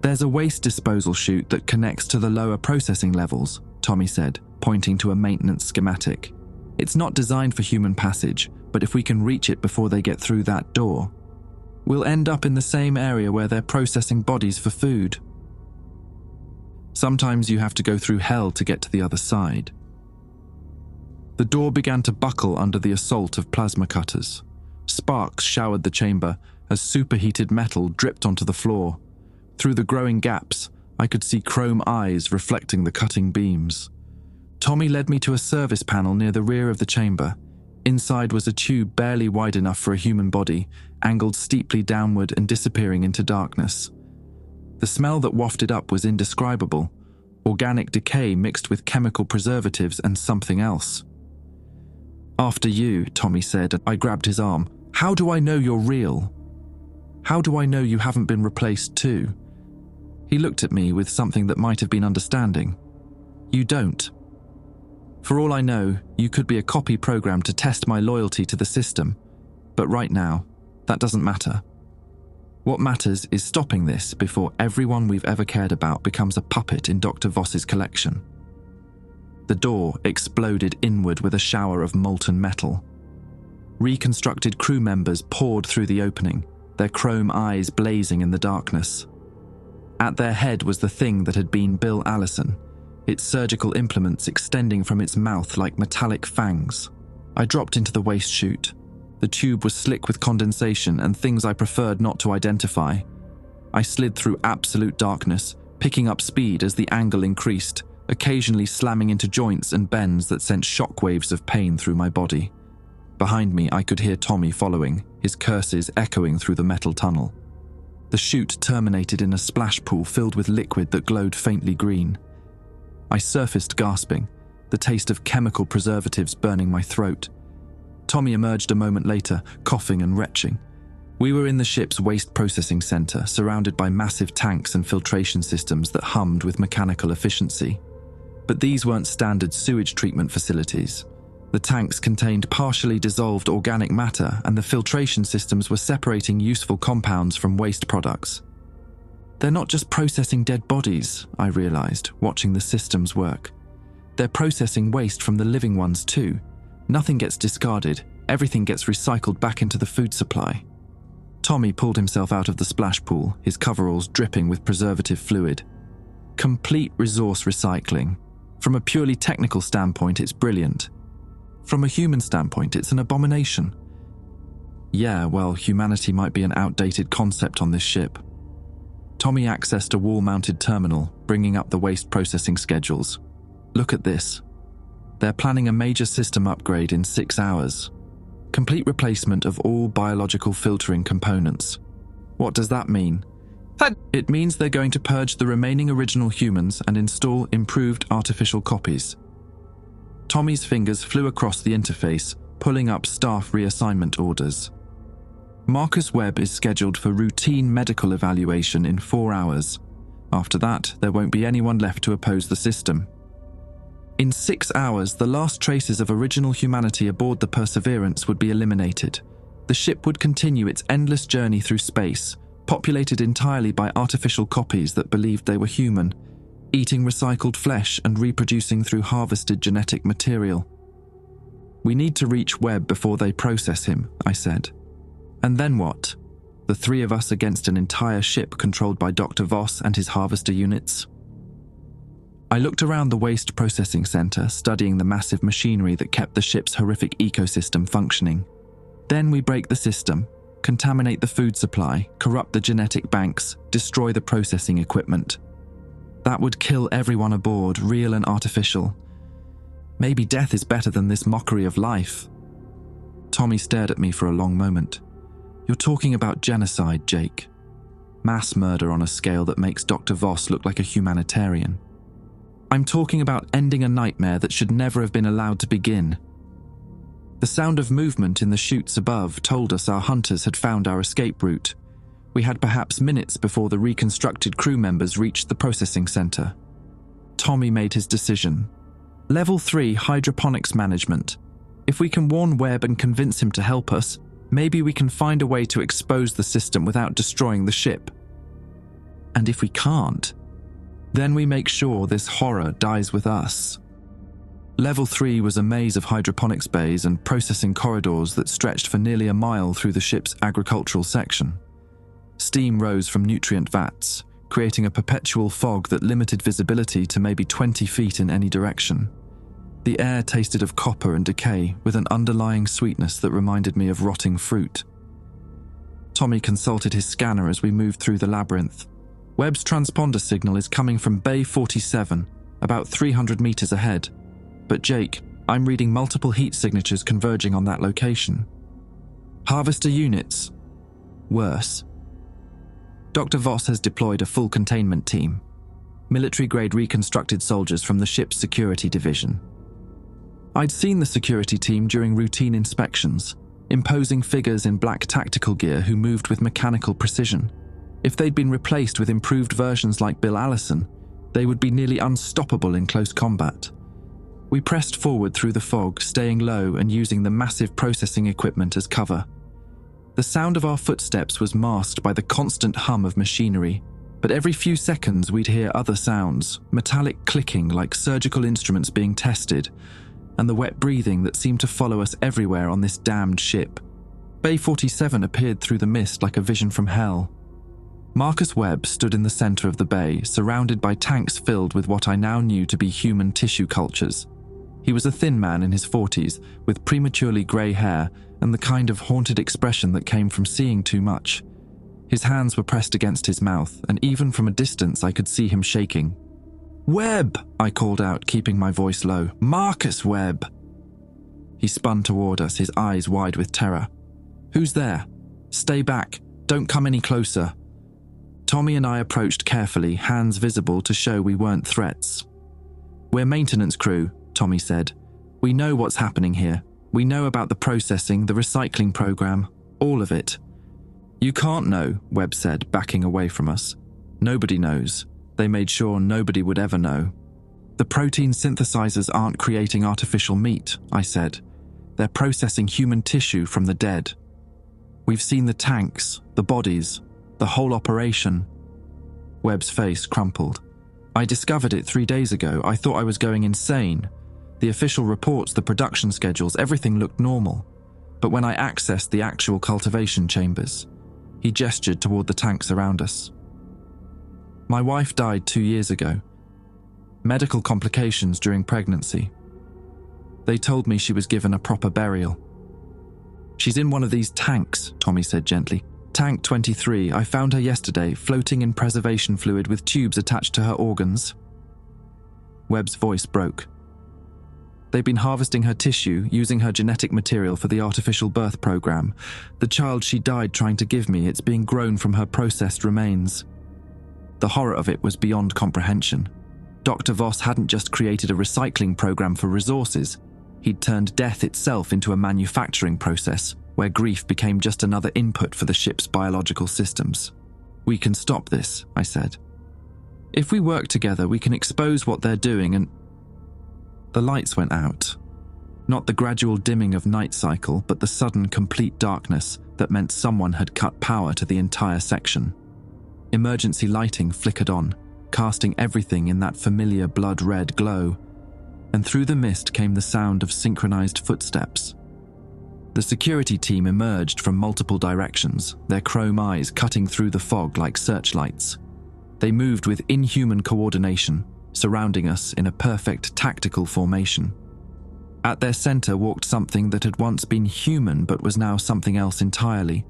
"There's a waste disposal chute that connects to the lower processing levels," Tommy said, pointing to a maintenance schematic. "It's not designed for human passage, but if we can reach it before they get through that door, we'll end up in the same area where they're processing bodies for food. Sometimes you have to go through hell to get to the other side." The door began to buckle under the assault of plasma cutters. Sparks showered the chamber as superheated metal dripped onto the floor. Through the growing gaps, I could see chrome eyes reflecting the cutting beams. Tommy led me to a service panel near the rear of the chamber. Inside was a tube barely wide enough for a human body, angled steeply downward and disappearing into darkness. The smell that wafted up was indescribable, organic decay mixed with chemical preservatives and something else. "After you," Tommy said, and I grabbed his arm. "How do I know you're real? How do I know you haven't been replaced too?" He looked at me with something that might have been understanding. "You don't. For all I know, you could be a copy programmed to test my loyalty to the system, but right now, that doesn't matter. What matters is stopping this before everyone we've ever cared about becomes a puppet in Dr. Voss's collection." The door exploded inward with a shower of molten metal. Reconstructed crew members poured through the opening, their chrome eyes blazing in the darkness. At their head was the thing that had been Bill Allison, its surgical implements extending from its mouth like metallic fangs. I dropped into the waste chute. The tube was slick with condensation and things I preferred not to identify. I slid through absolute darkness, picking up speed as the angle increased, occasionally slamming into joints and bends that sent shockwaves of pain through my body. Behind me, I could hear Tommy following, his curses echoing through the metal tunnel. The chute terminated in a splash pool filled with liquid that glowed faintly green. I surfaced gasping, the taste of chemical preservatives burning my throat. Tommy emerged a moment later, coughing and retching. We were in the ship's waste processing center, surrounded by massive tanks and filtration systems that hummed with mechanical efficiency. But these weren't standard sewage treatment facilities. The tanks contained partially dissolved organic matter, and the filtration systems were separating useful compounds from waste products. They're not just processing dead bodies, I realized, watching the systems work. They're processing waste from the living ones too. Nothing gets discarded, everything gets recycled back into the food supply. Tommy pulled himself out of the splash pool, his coveralls dripping with preservative fluid. Complete resource recycling. From a purely technical standpoint, it's brilliant. From a human standpoint, it's an abomination. Yeah, well, humanity might be an outdated concept on this ship. Tommy accessed a wall-mounted terminal, bringing up the waste processing schedules. Look at this. They're planning a major system upgrade in 6 hours. Complete replacement of all biological filtering components. What does that mean? It means they're going to purge the remaining original humans and install improved artificial copies. Tommy's fingers flew across the interface, pulling up staff reassignment orders. Marcus Webb is scheduled for routine medical evaluation in 4 hours. After that, there won't be anyone left to oppose the system. In 6 hours, the last traces of original humanity aboard the Perseverance would be eliminated. The ship would continue its endless journey through space, populated entirely by artificial copies that believed they were human, eating recycled flesh and reproducing through harvested genetic material. We need to reach Webb before they process him, I said. And then what? The 3 of us against an entire ship controlled by Dr. Voss and his harvester units? I looked around the waste processing center, studying the massive machinery that kept the ship's horrific ecosystem functioning. Then we break the system, contaminate the food supply, corrupt the genetic banks, destroy the processing equipment. That would kill everyone aboard, real and artificial. Maybe death is better than this mockery of life. Tommy stared at me for a long moment. You're talking about genocide, Jake. Mass murder on a scale that makes Dr. Voss look like a humanitarian. I'm talking about ending a nightmare that should never have been allowed to begin. The sound of movement in the chutes above told us our hunters had found our escape route. We had perhaps minutes before the reconstructed crew members reached the processing center. Tommy made his decision. Level 3 hydroponics management. If we can warn Webb and convince him to help us, maybe we can find a way to expose the system without destroying the ship. And if we can't, then we make sure this horror dies with us. Level 3 was a maze of hydroponics bays and processing corridors that stretched for nearly a mile through the ship's agricultural section. Steam rose from nutrient vats, creating a perpetual fog that limited visibility to maybe 20 feet in any direction. The air tasted of copper and decay, with an underlying sweetness that reminded me of rotting fruit. Tommy consulted his scanner as we moved through the labyrinth. Webb's transponder signal is coming from Bay 47, about 300 meters ahead. But Jake, I'm reading multiple heat signatures converging on that location. Harvester units. Worse. Dr. Voss has deployed a full containment team. Military-grade reconstructed soldiers from the ship's security division. I'd seen the security team during routine inspections, imposing figures in black tactical gear who moved with mechanical precision. If they'd been replaced with improved versions like Bill Allison, they would be nearly unstoppable in close combat. We pressed forward through the fog, staying low and using the massive processing equipment as cover. The sound of our footsteps was masked by the constant hum of machinery, but every few seconds we'd hear other sounds, metallic clicking like surgical instruments being tested, and the wet breathing that seemed to follow us everywhere on this damned ship. Bay 47 appeared through the mist like a vision from hell. Marcus Webb stood in the center of the bay, surrounded by tanks filled with what I now knew to be human tissue cultures. He was a thin man in his 40s, with prematurely grey hair and the kind of haunted expression that came from seeing too much. His hands were pressed against his mouth, and even from a distance I could see him shaking. "Webb!" I called out, keeping my voice low. "Marcus Webb!" He spun toward us, his eyes wide with terror. "Who's there? Stay back. Don't come any closer." Tommy and I approached carefully, hands visible to show we weren't threats. "We're maintenance crew," Tommy said. "We know what's happening here. We know about the processing, the recycling program, all of it." "You can't know," Webb said, backing away from us. "Nobody knows. They made sure nobody would ever know." "The protein synthesizers aren't creating artificial meat," I said. "They're processing human tissue from the dead. We've seen the tanks, the bodies, the whole operation." Webb's face crumpled. "I discovered it 3 days ago. I thought I was going insane. The official reports, the production schedules, everything looked normal. But when I accessed the actual cultivation chambers," he gestured toward the tanks around us. "My wife died 2 years ago. Medical complications during pregnancy. They told me she was given a proper burial." "She's in one of these tanks," Tommy said gently. "Tank 23. I found her yesterday, floating in preservation fluid with tubes attached to her organs." Webb's voice broke. "They've been harvesting her tissue, using her genetic material for the artificial birth program. The child she died trying to give me, it's being grown from her processed remains." The horror of it was beyond comprehension. Dr. Voss hadn't just created a recycling program for resources. He'd turned death itself into a manufacturing process, where grief became just another input for the ship's biological systems. "We can stop this," I said. "If we work together, we can expose what they're doing and—" The lights went out. Not the gradual dimming of night cycle, but the sudden complete darkness that meant someone had cut power to the entire section. Emergency lighting flickered on, casting everything in that familiar blood-red glow, and through the mist came the sound of synchronized footsteps. The security team emerged from multiple directions, their chrome eyes cutting through the fog like searchlights. They moved with inhuman coordination, surrounding us in a perfect tactical formation. At their center walked something that had once been human but was now something else entirely.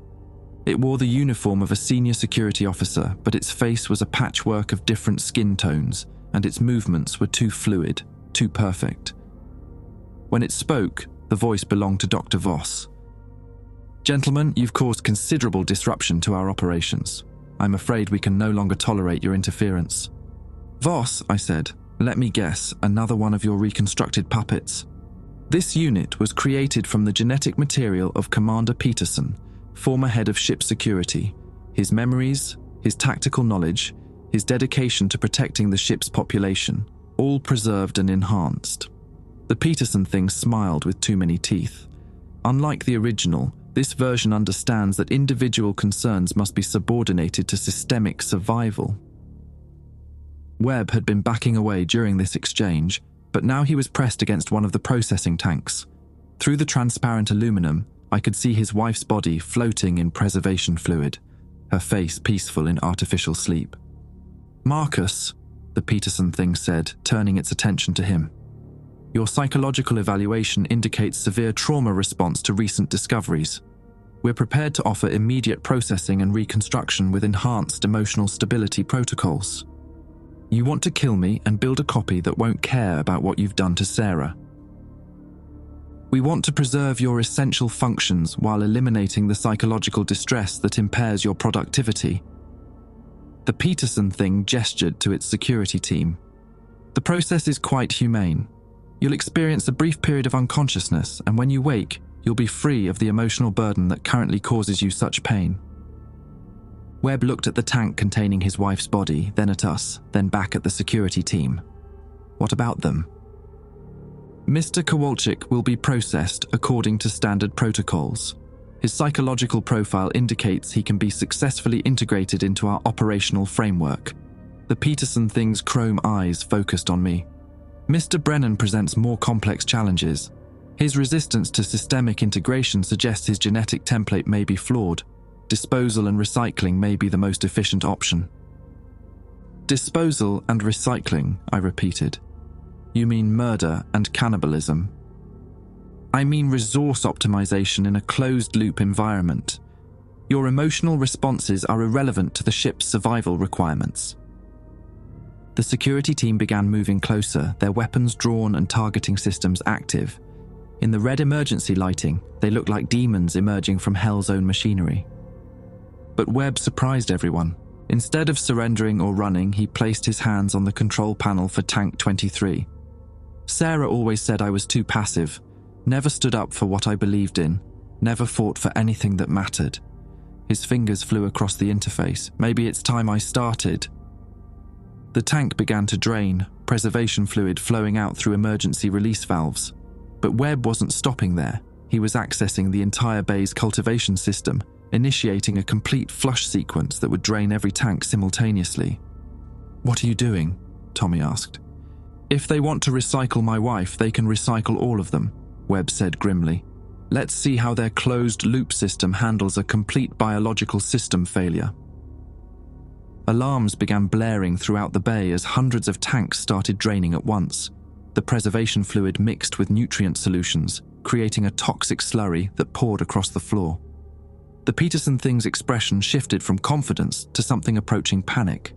It wore the uniform of a senior security officer, but its face was a patchwork of different skin tones, and its movements were too fluid, too perfect. When it spoke, the voice belonged to Dr. Voss. "Gentlemen, you've caused considerable disruption to our operations. I'm afraid we can no longer tolerate your interference." "Voss," I said, "let me guess, another one of your reconstructed puppets. This unit was created from the genetic material of Commander Peterson, former head of ship security. His memories, his tactical knowledge, his dedication to protecting the ship's population, all preserved and enhanced." The Peterson thing smiled with too many teeth. "Unlike the original, this version understands that individual concerns must be subordinated to systemic survival." Webb had been backing away during this exchange, but now he was pressed against one of the processing tanks. Through the transparent aluminum, I could see his wife's body floating in preservation fluid, her face peaceful in artificial sleep. "Marcus," the Peterson thing said, turning its attention to him. "Your psychological evaluation indicates severe trauma response to recent discoveries. We're prepared to offer immediate processing and reconstruction with enhanced emotional stability protocols. You want to kill me and build a copy that won't care about what you've done to Sarah. We want to preserve your essential functions while eliminating the psychological distress that impairs your productivity." The Peterson thing gestured to its security team. "The process is quite humane. You'll experience a brief period of unconsciousness, and when you wake, you'll be free of the emotional burden that currently causes you such pain." Webb looked at the tank containing his wife's body, then at us, then back at the security team. "What about them?" "Mr. Kowalczyk will be processed according to standard protocols. His psychological profile indicates he can be successfully integrated into our operational framework." The Peterson thing's chrome eyes focused on me. "Mr. Brennan presents more complex challenges. His resistance to systemic integration suggests his genetic template may be flawed. Disposal and recycling may be the most efficient option." "Disposal and recycling," I repeated. "You mean murder and cannibalism?" "I mean resource optimization in a closed-loop environment. Your emotional responses are irrelevant to the ship's survival requirements." The security team began moving closer, their weapons drawn and targeting systems active. In the red emergency lighting, they looked like demons emerging from Hell's own machinery. But Webb surprised everyone. Instead of surrendering or running, he placed his hands on the control panel for Tank 23. "Sarah always said I was too passive, never stood up for what I believed in, never fought for anything that mattered." His fingers flew across the interface. "Maybe it's time I started." The tank began to drain, preservation fluid flowing out through emergency release valves. But Webb wasn't stopping there. He was accessing the entire bay's cultivation system, initiating a complete flush sequence that would drain every tank simultaneously. "What are you doing?" Tommy asked. "If they want to recycle my wife, they can recycle all of them," Webb said grimly. "Let's see how their closed-loop system handles a complete biological system failure." Alarms began blaring throughout the bay as hundreds of tanks started draining at once. The preservation fluid mixed with nutrient solutions, creating a toxic slurry that poured across the floor. The Peterson thing's expression shifted from confidence to something approaching panic.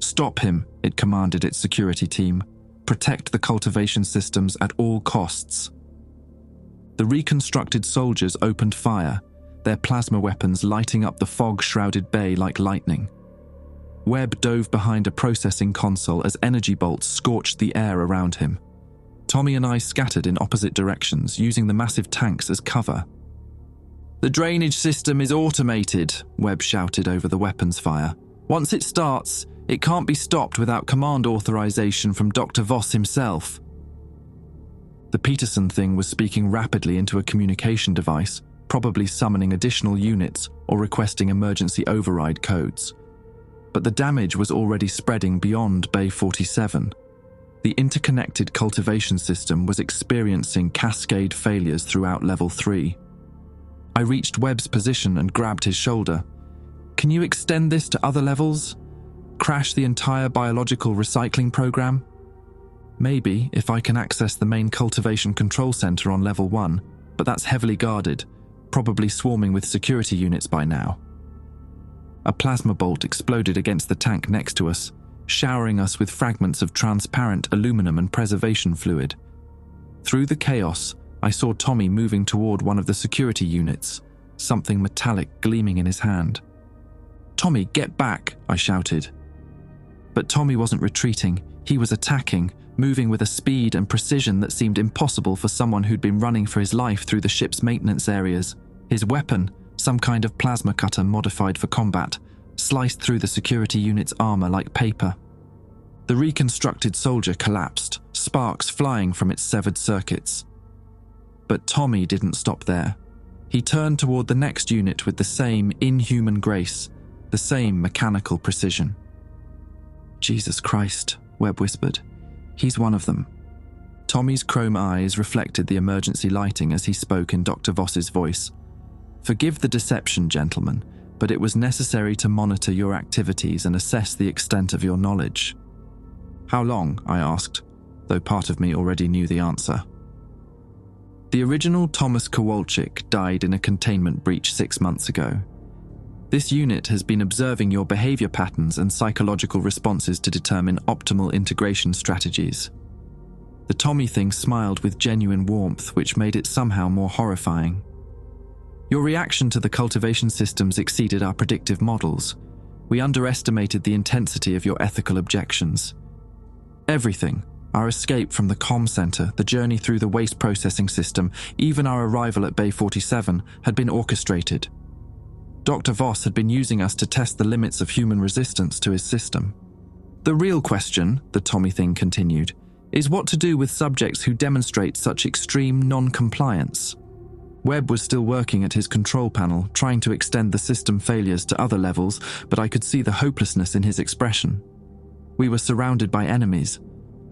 "Stop him," it commanded its security team. "Protect the cultivation systems at all costs." The reconstructed soldiers opened fire, their plasma weapons lighting up the fog-shrouded bay like lightning. Webb dove behind a processing console as energy bolts scorched the air around him. Tommy and I scattered in opposite directions, using the massive tanks as cover. "The drainage system is automated," Webb shouted over the weapons fire. "Once it starts, it can't be stopped without command authorization from Dr. Voss himself." The Peterson thing was speaking rapidly into a communication device, probably summoning additional units or requesting emergency override codes. But the damage was already spreading beyond Bay 47. The interconnected cultivation system was experiencing cascade failures throughout Level 3. I reached Webb's position and grabbed his shoulder. "Can you extend this to other levels? Crash the entire biological recycling program?" "Maybe, if I can access the main cultivation control center on Level 1, but that's heavily guarded, probably swarming with security units by now." A plasma bolt exploded against the tank next to us, showering us with fragments of transparent aluminum and preservation fluid. Through the chaos, I saw Tommy moving toward one of the security units, something metallic gleaming in his hand. "Tommy, get back!" I shouted. But Tommy wasn't retreating, he was attacking, moving with a speed and precision that seemed impossible for someone who'd been running for his life through the ship's maintenance areas. His weapon, some kind of plasma cutter modified for combat, sliced through the security unit's armor like paper. The reconstructed soldier collapsed, sparks flying from its severed circuits. But Tommy didn't stop there. He turned toward the next unit with the same inhuman grace, the same mechanical precision. "Jesus Christ," Webb whispered. "He's one of them." Tommy's chrome eyes reflected the emergency lighting as he spoke in Dr. Voss's voice. "Forgive the deception, gentlemen, but it was necessary to monitor your activities and assess the extent of your knowledge." "How long?" I asked, though part of me already knew the answer. "The original Thomas Kowalczyk died in a containment breach 6 months ago. This unit has been observing your behavior patterns and psychological responses to determine optimal integration strategies." The Tommy thing smiled with genuine warmth, which made it somehow more horrifying. "Your reaction to the cultivation systems exceeded our predictive models. We underestimated the intensity of your ethical objections. Everything, our escape from the comm center, the journey through the waste processing system, even our arrival at Bay 47, had been orchestrated. Dr. Voss had been using us to test the limits of human resistance to his system. The real question," the Tommy thing continued, "is what to do with subjects who demonstrate such extreme non-compliance." Webb was still working at his control panel, trying to extend the system failures to other levels, but I could see the hopelessness in his expression. We were surrounded by enemies.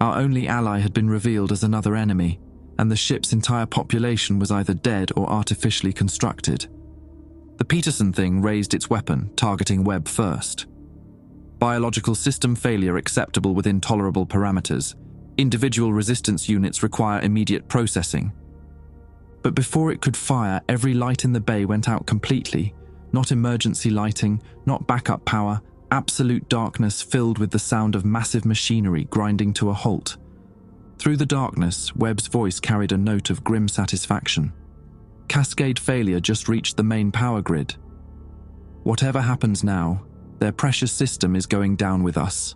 Our only ally had been revealed as another enemy, and the ship's entire population was either dead or artificially constructed. The Peterson thing raised its weapon, targeting Webb first. "Biological system failure acceptable within tolerable parameters. Individual resistance units require immediate processing." But before it could fire, every light in the bay went out completely. Not emergency lighting, not backup power, absolute darkness filled with the sound of massive machinery grinding to a halt. Through the darkness, Webb's voice carried a note of grim satisfaction. Cascade failure just reached the main power grid. Whatever happens now, their precious system is going down with us.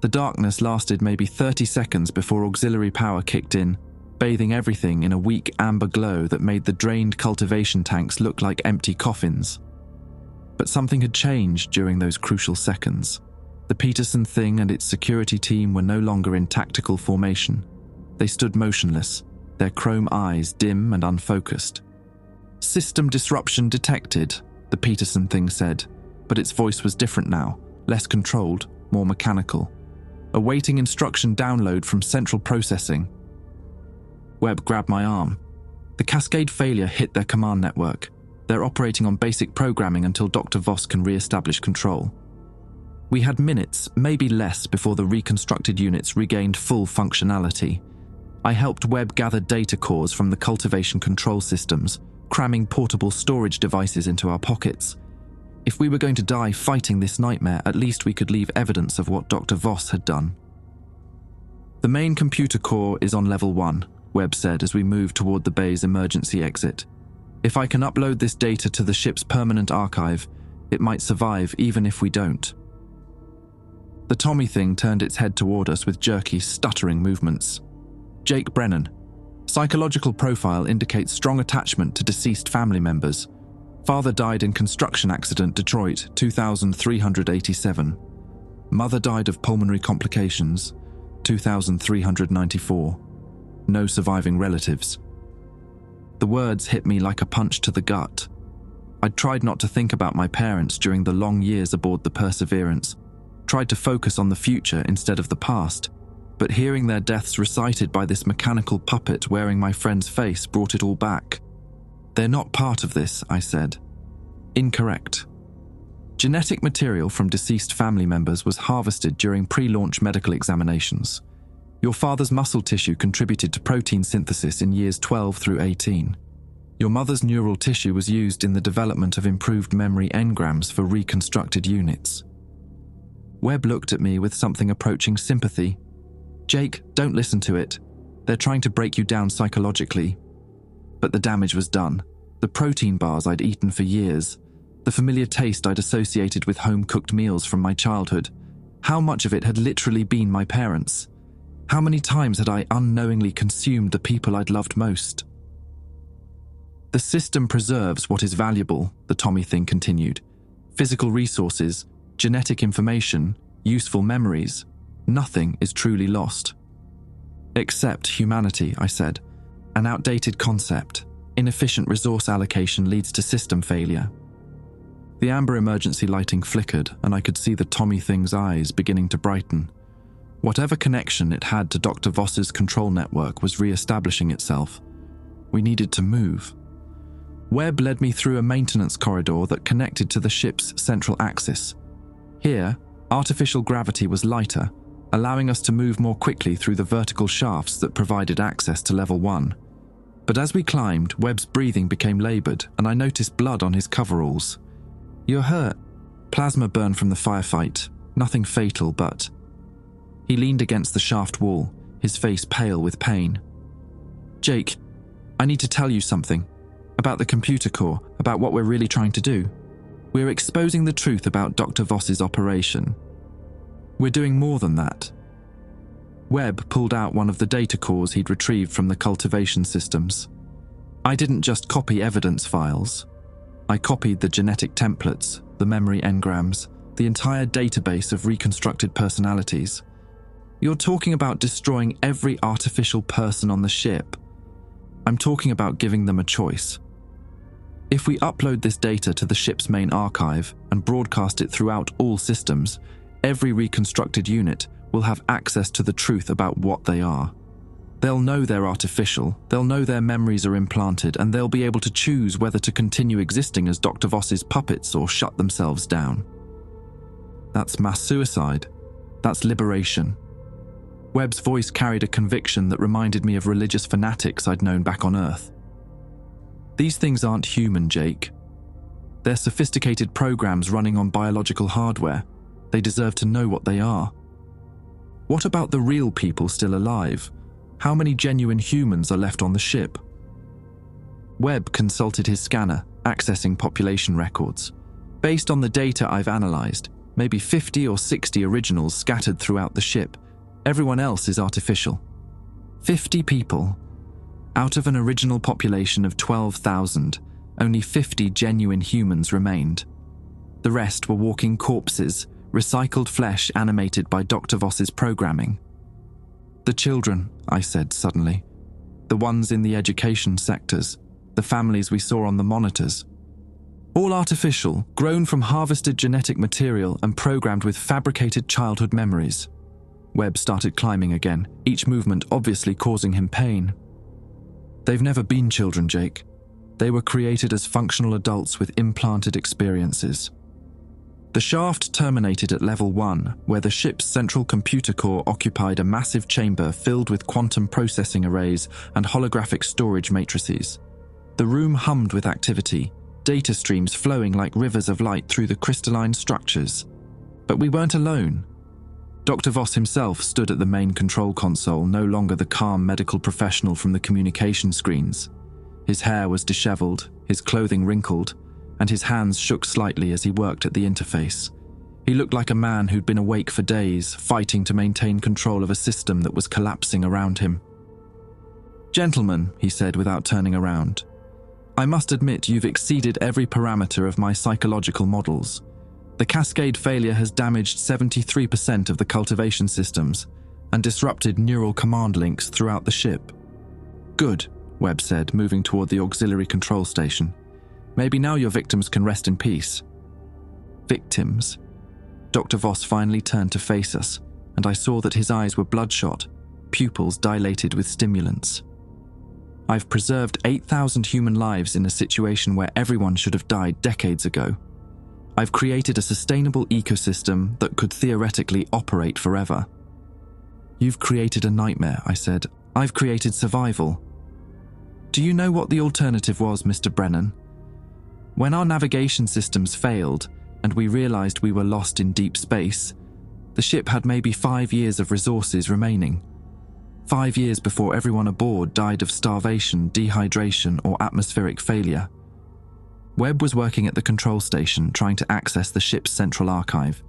The darkness lasted maybe 30 seconds before auxiliary power kicked in, bathing everything in a weak amber glow that made the drained cultivation tanks look like empty coffins. But something had changed during those crucial seconds. The Peterson thing and its security team were no longer in tactical formation. They stood motionless, their chrome eyes dim and unfocused. "System disruption detected," the Peterson thing said, but its voice was different now, less controlled, more mechanical. Awaiting instruction download from central processing. Webb grabbed my arm. The cascade failure hit their command network. They're operating on basic programming until Dr. Voss can re-establish control. We had minutes, maybe less, before the reconstructed units regained full functionality. I helped Webb gather data cores from the cultivation control systems, cramming portable storage devices into our pockets. If we were going to die fighting this nightmare, at least we could leave evidence of what Dr. Voss had done. "The main computer core is on level 1, Webb said as we moved toward the bay's emergency exit. "If I can upload this data to the ship's permanent archive, it might survive even if we don't." The Tommy thing turned its head toward us with jerky, stuttering movements. "Jake Brennan. Psychological profile indicates strong attachment to deceased family members. Father died in construction accident, Detroit, 2,387. Mother died of pulmonary complications, 2,394. No surviving relatives." The words hit me like a punch to the gut. I'd tried not to think about my parents during the long years aboard the Perseverance, tried to focus on the future instead of the past, but hearing their deaths recited by this mechanical puppet wearing my friend's face brought it all back. "They're not part of this," I said. "Incorrect. Genetic material from deceased family members was harvested during pre-launch medical examinations. Your father's muscle tissue contributed to protein synthesis in years 12 through 18. Your mother's neural tissue was used in the development of improved memory engrams for reconstructed units." Webb looked at me with something approaching sympathy. "Jake, don't listen to it. They're trying to break you down psychologically." But the damage was done. The protein bars I'd eaten for years, the familiar taste I'd associated with home-cooked meals from my childhood, how much of it had literally been my parents'? How many times had I unknowingly consumed the people I'd loved most? "The system preserves what is valuable," the Tommy thing continued. "Physical resources, genetic information, useful memories. Nothing is truly lost." "Except humanity," I said. "An outdated concept. Inefficient resource allocation leads to system failure." The amber emergency lighting flickered, and I could see the Tommy thing's eyes beginning to brighten. Whatever connection it had to Dr. Voss's control network was re-establishing itself. We needed to move. Webb led me through a maintenance corridor that connected to the ship's central axis. Here, artificial gravity was lighter, allowing us to move more quickly through the vertical shafts that provided access to level 1. But as we climbed, Webb's breathing became labored, and I noticed blood on his coveralls. "You're hurt." "Plasma burn from the firefight. Nothing fatal, but..." He leaned against the shaft wall, his face pale with pain. "Jake, I need to tell you something. About the computer core, about what we're really trying to do. We're exposing the truth about Dr. Voss's operation. We're doing more than that." Webb pulled out one of the data cores he'd retrieved from the cultivation systems. "I didn't just copy evidence files. I copied the genetic templates, the memory engrams, the entire database of reconstructed personalities. You're talking about destroying every artificial person on the ship. I'm talking about giving them a choice. If we upload this data to the ship's main archive and broadcast it throughout all systems, every reconstructed unit will have access to the truth about what they are. They'll know they're artificial, they'll know their memories are implanted, and they'll be able to choose whether to continue existing as Dr. Voss's puppets or shut themselves down. That's mass suicide. That's liberation." Webb's voice carried a conviction that reminded me of religious fanatics I'd known back on Earth. "These things aren't human, Jake. They're sophisticated programs running on biological hardware. They deserve to know what they are. What about the real people still alive? How many genuine humans are left on the ship? Webb consulted his scanner, accessing population records. Based on the data I've analysed, maybe 50 or 60 originals scattered throughout the ship. Everyone else is artificial. 50 people. Out of an original population of 12,000, only 50 genuine humans remained. The rest were walking corpses, recycled flesh animated by Dr. Voss's programming. The children, I said suddenly. The ones in the education sectors. The families we saw on the monitors. All artificial, grown from harvested genetic material and programmed with fabricated childhood memories. Webb started climbing again, each movement obviously causing him pain. They've never been children, Jake. They were created as functional adults with implanted experiences. The shaft terminated at level 1, where the ship's central computer core occupied a massive chamber filled with quantum processing arrays and holographic storage matrices. The room hummed with activity, data streams flowing like rivers of light through the crystalline structures. But we weren't alone. Dr. Voss himself stood at the main control console, no longer the calm medical professional from the communication screens. His hair was disheveled, his clothing wrinkled, and his hands shook slightly as he worked at the interface. He looked like a man who'd been awake for days, fighting to maintain control of a system that was collapsing around him. "Gentlemen," he said without turning around, "I must admit you've exceeded every parameter of my psychological models. The cascade failure has damaged 73% of the cultivation systems and disrupted neural command links throughout the ship." "Good," Webb said, moving toward the auxiliary control station. "Maybe now your victims can rest in peace." Victims. Dr. Voss finally turned to face us, and I saw that his eyes were bloodshot, pupils dilated with stimulants. "I've preserved 8,000 human lives in a situation where everyone should have died decades ago. I've created a sustainable ecosystem that could theoretically operate forever." "You've created a nightmare," I said. "I've created survival." "Do you know what the alternative was, Mr. Brennan? When our navigation systems failed and we realized we were lost in deep space, the ship had maybe 5 years of resources remaining. 5 years before everyone aboard died of starvation, dehydration, or atmospheric failure. Webb was working at the control station trying to access the ship's central archive,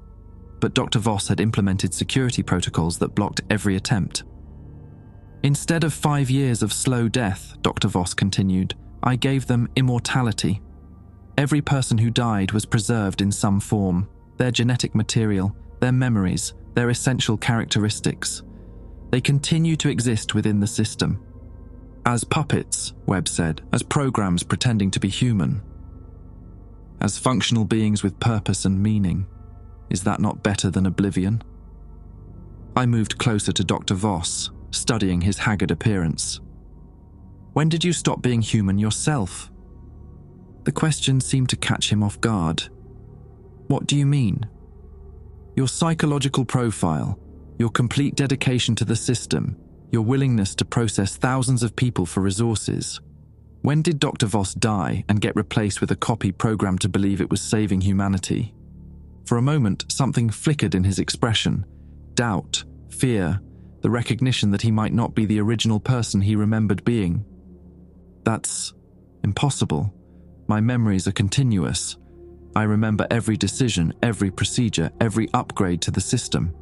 but Dr. Voss had implemented security protocols that blocked every attempt. "Instead of 5 years of slow death," Dr. Voss continued, "I gave them immortality. Every person who died was preserved in some form, their genetic material, their memories, their essential characteristics. They continue to exist within the system. As puppets," Webb said, "as programs pretending to be human. As functional beings with purpose and meaning. Is that not better than oblivion?" I moved closer to Dr. Voss, studying his haggard appearance. "When did you stop being human yourself?" The question seemed to catch him off guard. "What do you mean?" "Your psychological profile, your complete dedication to the system, your willingness to process thousands of people for resources. When did Dr. Voss die and get replaced with a copy programmed to believe it was saving humanity?" For a moment, something flickered in his expression. Doubt, fear, the recognition that he might not be the original person he remembered being. "That's impossible. My memories are continuous. I remember every decision, every procedure, every upgrade to the system."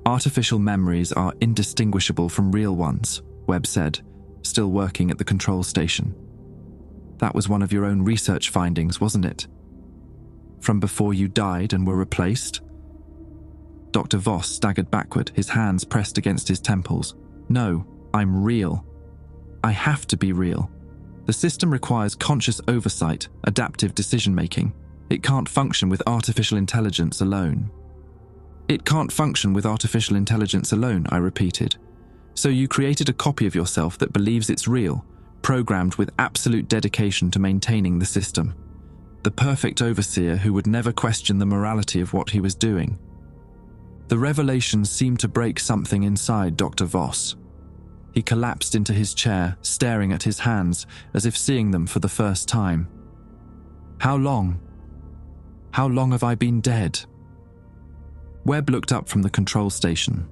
"Artificial memories are indistinguishable from real ones," Webb said, still working at the control station. "That was one of your own research findings, wasn't it? From before you died and were replaced?" Dr. Voss staggered backward, his hands pressed against his temples. "No, I'm real. I have to be real. The system requires conscious oversight, adaptive decision-making. It can't function with artificial intelligence alone." "It can't function with artificial intelligence alone," I repeated. "So you created a copy of yourself that believes it's real, programmed with absolute dedication to maintaining the system. The perfect overseer who would never question the morality of what he was doing." The revelation seemed to break something inside Dr. Voss. He collapsed into his chair, staring at his hands as if seeing them for the first time. How long? How long have I been dead? Webb looked up from the control station.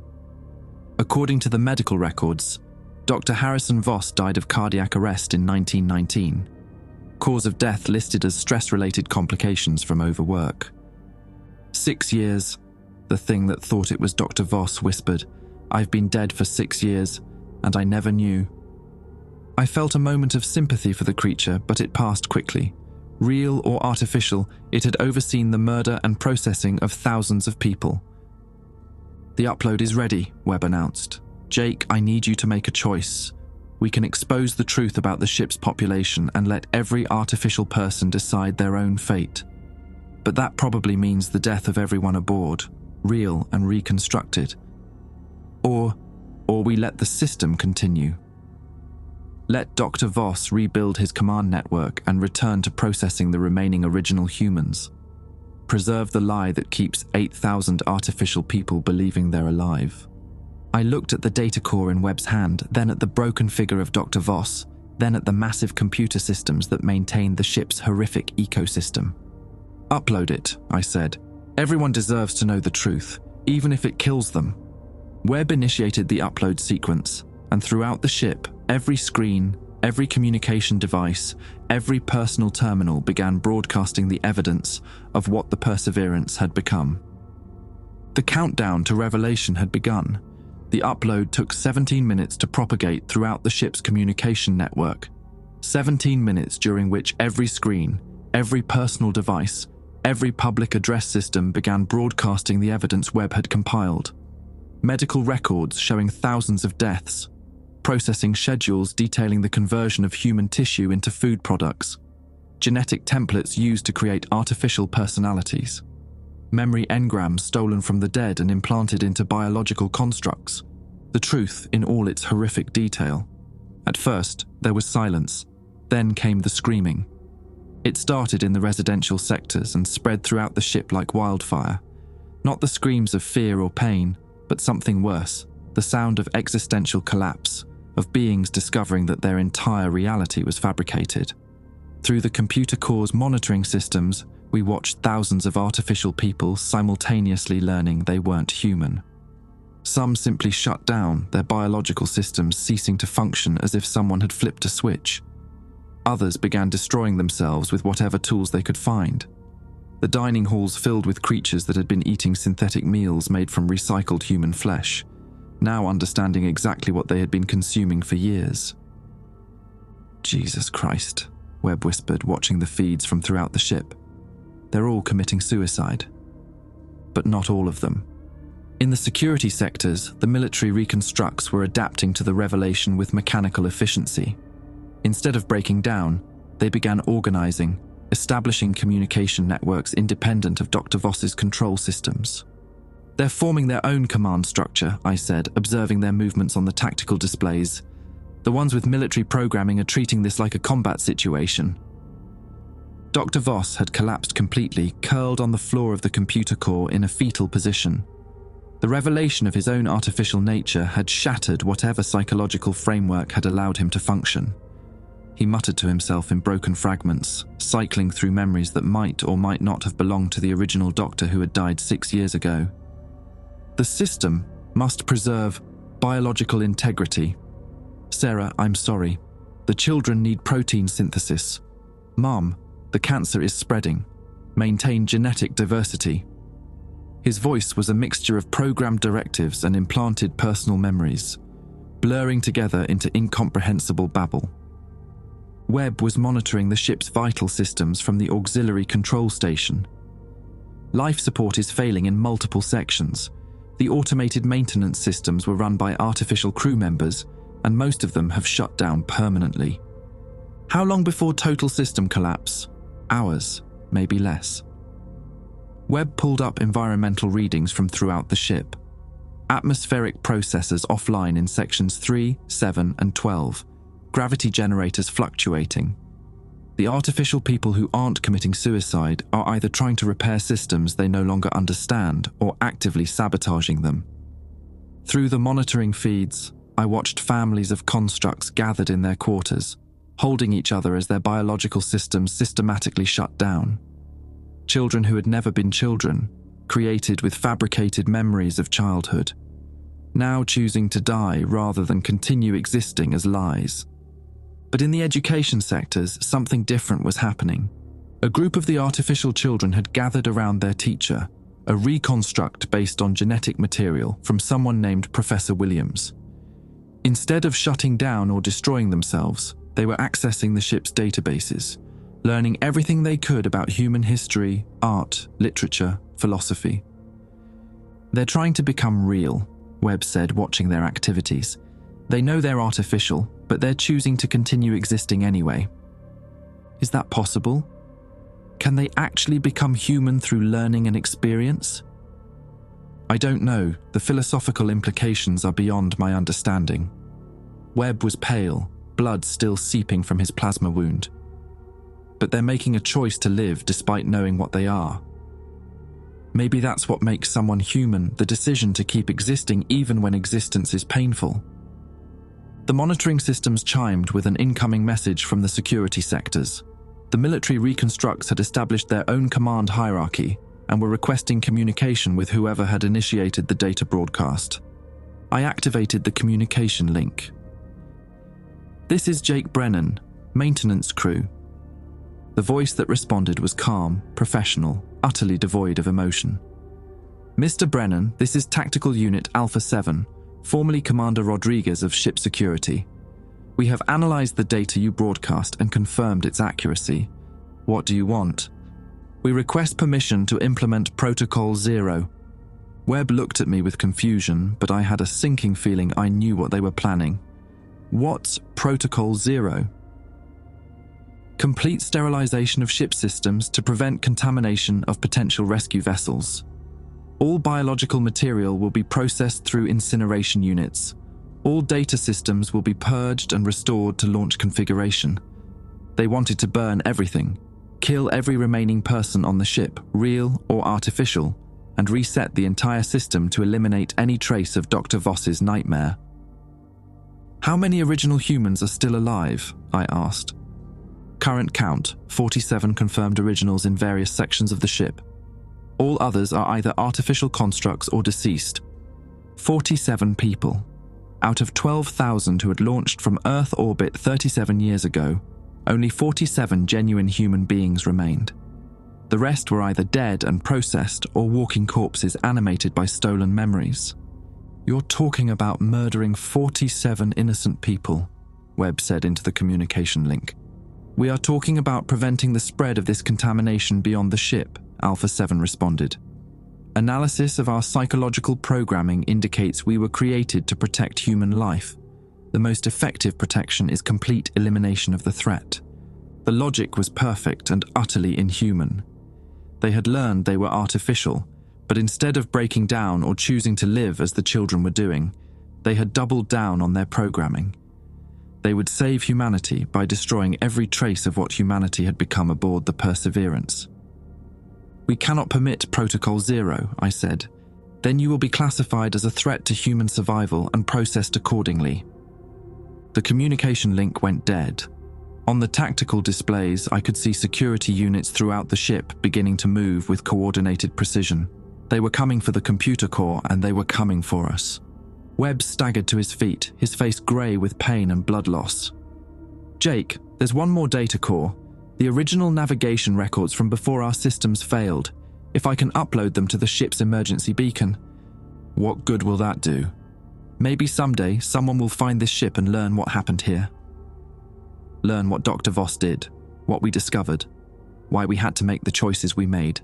According to the medical records, Dr. Harrison Voss died of cardiac arrest in 1919. Cause of death listed as stress-related complications from overwork. 6 years, the thing that thought it was Dr. Voss whispered, "I've been dead for 6 years, and I never knew." I felt a moment of sympathy for the creature, but it passed quickly. Real or artificial, it had overseen the murder and processing of thousands of people. "The upload is ready," Webb announced. "Jake, I need you to make a choice. We can expose the truth about the ship's population and let every artificial person decide their own fate. But that probably means the death of everyone aboard, real and reconstructed. Or we let the system continue. Let Dr. Voss rebuild his command network and return to processing the remaining original humans. Preserve the lie that keeps 8,000 artificial people believing they're alive." I looked at the data core in Webb's hand, then at the broken figure of Dr. Voss, then at the massive computer systems that maintain the ship's horrific ecosystem. "Upload it," I said. "Everyone deserves to know the truth, even if it kills them." Webb initiated the upload sequence, and throughout the ship, every screen, every communication device, every personal terminal began broadcasting the evidence of what the Perseverance had become. The countdown to revelation had begun. The upload took 17 minutes to propagate throughout the ship's communication network. 17 minutes during which every screen, every personal device, every public address system began broadcasting the evidence Webb had compiled. Medical records showing thousands of deaths, processing schedules detailing the conversion of human tissue into food products, genetic templates used to create artificial personalities, memory engrams stolen from the dead and implanted into biological constructs, the truth in all its horrific detail. At first, there was silence, then came the screaming. It started in the residential sectors and spread throughout the ship like wildfire. Not the screams of fear or pain, but something worse, the sound of existential collapse, of beings discovering that their entire reality was fabricated. Through the computer core's monitoring systems, we watched thousands of artificial people simultaneously learning they weren't human. Some simply shut down, their biological systems ceasing to function as if someone had flipped a switch. Others began destroying themselves with whatever tools they could find. The dining halls filled with creatures that had been eating synthetic meals made from recycled human flesh, now understanding exactly what they had been consuming for years. "Jesus Christ," Webb whispered, watching the feeds from throughout the ship. "They're all committing suicide. But not all of them." In the security sectors, the military reconstructs were adapting to the revelation with mechanical efficiency. Instead of breaking down, they began organizing, establishing communication networks independent of Dr. Voss's control systems. "They're forming their own command structure," I said, observing their movements on the tactical displays. "The ones with military programming are treating this like a combat situation." Dr. Voss had collapsed completely, curled on the floor of the computer core in a fetal position. The revelation of his own artificial nature had shattered whatever psychological framework had allowed him to function. He muttered to himself in broken fragments, cycling through memories that might or might not have belonged to the original doctor who had died 6 years ago. "The system must preserve biological integrity. Sarah, I'm sorry. The children need protein synthesis. Mom, the cancer is spreading. Maintain genetic diversity." His voice was a mixture of programmed directives and implanted personal memories, blurring together into incomprehensible babble. Webb was monitoring the ship's vital systems from the auxiliary control station. Life support is failing in multiple sections. The automated maintenance systems were run by artificial crew members, and most of them have shut down permanently. "How long before total system collapse?" "Hours, maybe less." Webb pulled up environmental readings from throughout the ship. Atmospheric processors offline in sections 3, 7, and 12. Gravity generators fluctuating. The artificial people who aren't committing suicide are either trying to repair systems they no longer understand or actively sabotaging them. Through the monitoring feeds, I watched families of constructs gathered in their quarters, holding each other as their biological systems systematically shut down. Children who had never been children, created with fabricated memories of childhood, now choosing to die rather than continue existing as lies. But in the education sectors, something different was happening. A group of the artificial children had gathered around their teacher, a reconstruct based on genetic material from someone named Professor Williams. Instead of shutting down or destroying themselves, they were accessing the ship's databases, learning everything they could about human history, art, literature, philosophy. "They're trying to become real," Webb said, watching their activities. "They know they're artificial, but they're choosing to continue existing anyway." Is that possible? Can they actually become human through learning and experience? I don't know. The philosophical implications are beyond my understanding. Webb was pale, blood still seeping from his plasma wound. But they're making a choice to live despite knowing what they are. Maybe that's what makes someone human, the decision to keep existing even when existence is painful. The monitoring systems chimed with an incoming message from the security sectors. The military reconstructs had established their own command hierarchy and were requesting communication with whoever had initiated the data broadcast. I activated the communication link. "This is Jake Brennan, maintenance crew." The voice that responded was calm, professional, utterly devoid of emotion. "Mr. Brennan, this is Tactical Unit Alpha 7, formerly Commander Rodriguez of Ship Security. We have analyzed the data you broadcast and confirmed its accuracy. What do you want? We request permission to implement Protocol 0. Webb looked at me with confusion, but I had a sinking feeling I knew what they were planning. What's Protocol 0? Complete sterilization of ship systems to prevent contamination of potential rescue vessels. All biological material will be processed through incineration units. All data systems will be purged and restored to launch configuration. They wanted to burn everything, kill every remaining person on the ship, real or artificial, and reset the entire system to eliminate any trace of Dr. Voss's nightmare. How many original humans are still alive? I asked. Current count, 47 confirmed originals in various sections of the ship. All others are either artificial constructs or deceased. 47 people. Out of 12,000 who had launched from Earth orbit 37 years ago, only 47 genuine human beings remained. The rest were either dead and processed or walking corpses animated by stolen memories. "You're talking about murdering 47 innocent people," Webb said into the communication link. "We are talking about preventing the spread of this contamination beyond the ship," Alpha 7 responded. "Analysis of our psychological programming indicates we were created to protect human life. The most effective protection is complete elimination of the threat. The logic was perfect and utterly inhuman. They had learned they were artificial, but instead of breaking down or choosing to live as the children were doing, they had doubled down on their programming. They would save humanity by destroying every trace of what humanity had become aboard the Perseverance. "We cannot permit Protocol 0, I said. "Then you will be classified as a threat to human survival and processed accordingly." The communication link went dead. On the tactical displays, I could see security units throughout the ship beginning to move with coordinated precision. They were coming for the computer core, and they were coming for us. Webb staggered to his feet, his face grey with pain and blood loss. "Jake, there's one more data core. The original navigation records from before our systems failed. If I can upload them to the ship's emergency beacon." "What good will that do?" "Maybe someday someone will find this ship and learn what happened here. Learn what Dr. Voss did, what we discovered, why we had to make the choices we made."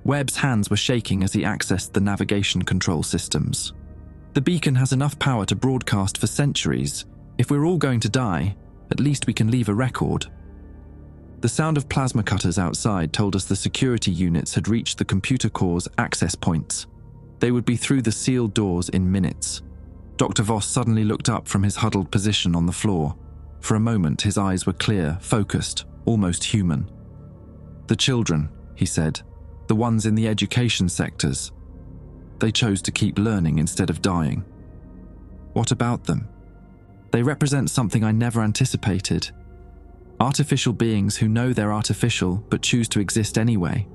Webb's hands were shaking as he accessed the navigation control systems. "The beacon has enough power to broadcast for centuries. If we're all going to die, at least we can leave a record." The sound of plasma cutters outside told us the security units had reached the computer core's access points. They would be through the sealed doors in minutes. Dr. Voss suddenly looked up from his huddled position on the floor. For a moment, his eyes were clear, focused, almost human. "The children," he said, "the ones in the education sectors. They chose to keep learning instead of dying. What about them? They represent something I never anticipated. Artificial beings who know they're artificial but choose to exist anyway.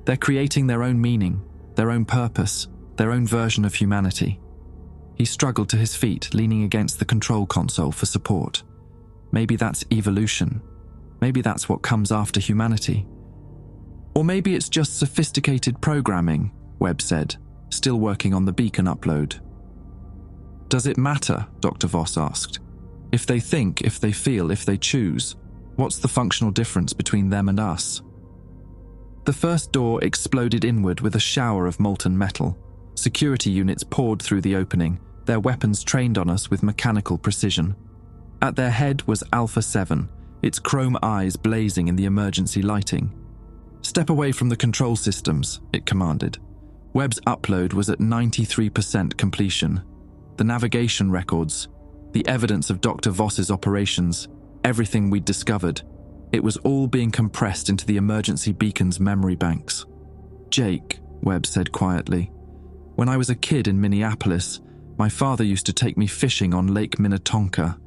They're creating their own meaning, their own purpose, their own version of humanity. He struggled to his feet, leaning against the control console for support. Maybe that's evolution. Maybe that's what comes after humanity. Or maybe it's just sophisticated programming, Webb said, still working on the beacon upload. Does it matter? Dr. Voss asked. If they think, if they feel, if they choose, what's the functional difference between them and us? The first door exploded inward with a shower of molten metal. Security units poured through the opening, their weapons trained on us with mechanical precision. At their head was Alpha 7, its chrome eyes blazing in the emergency lighting. Step away from the control systems, it commanded. Webb's upload was at 93% completion. The navigation records, the evidence of Dr. Voss's operations, everything we'd discovered, it was all being compressed into the emergency beacon's memory banks. Jake, Webb said quietly, when I was a kid in Minneapolis, my father used to take me fishing on Lake Minnetonka.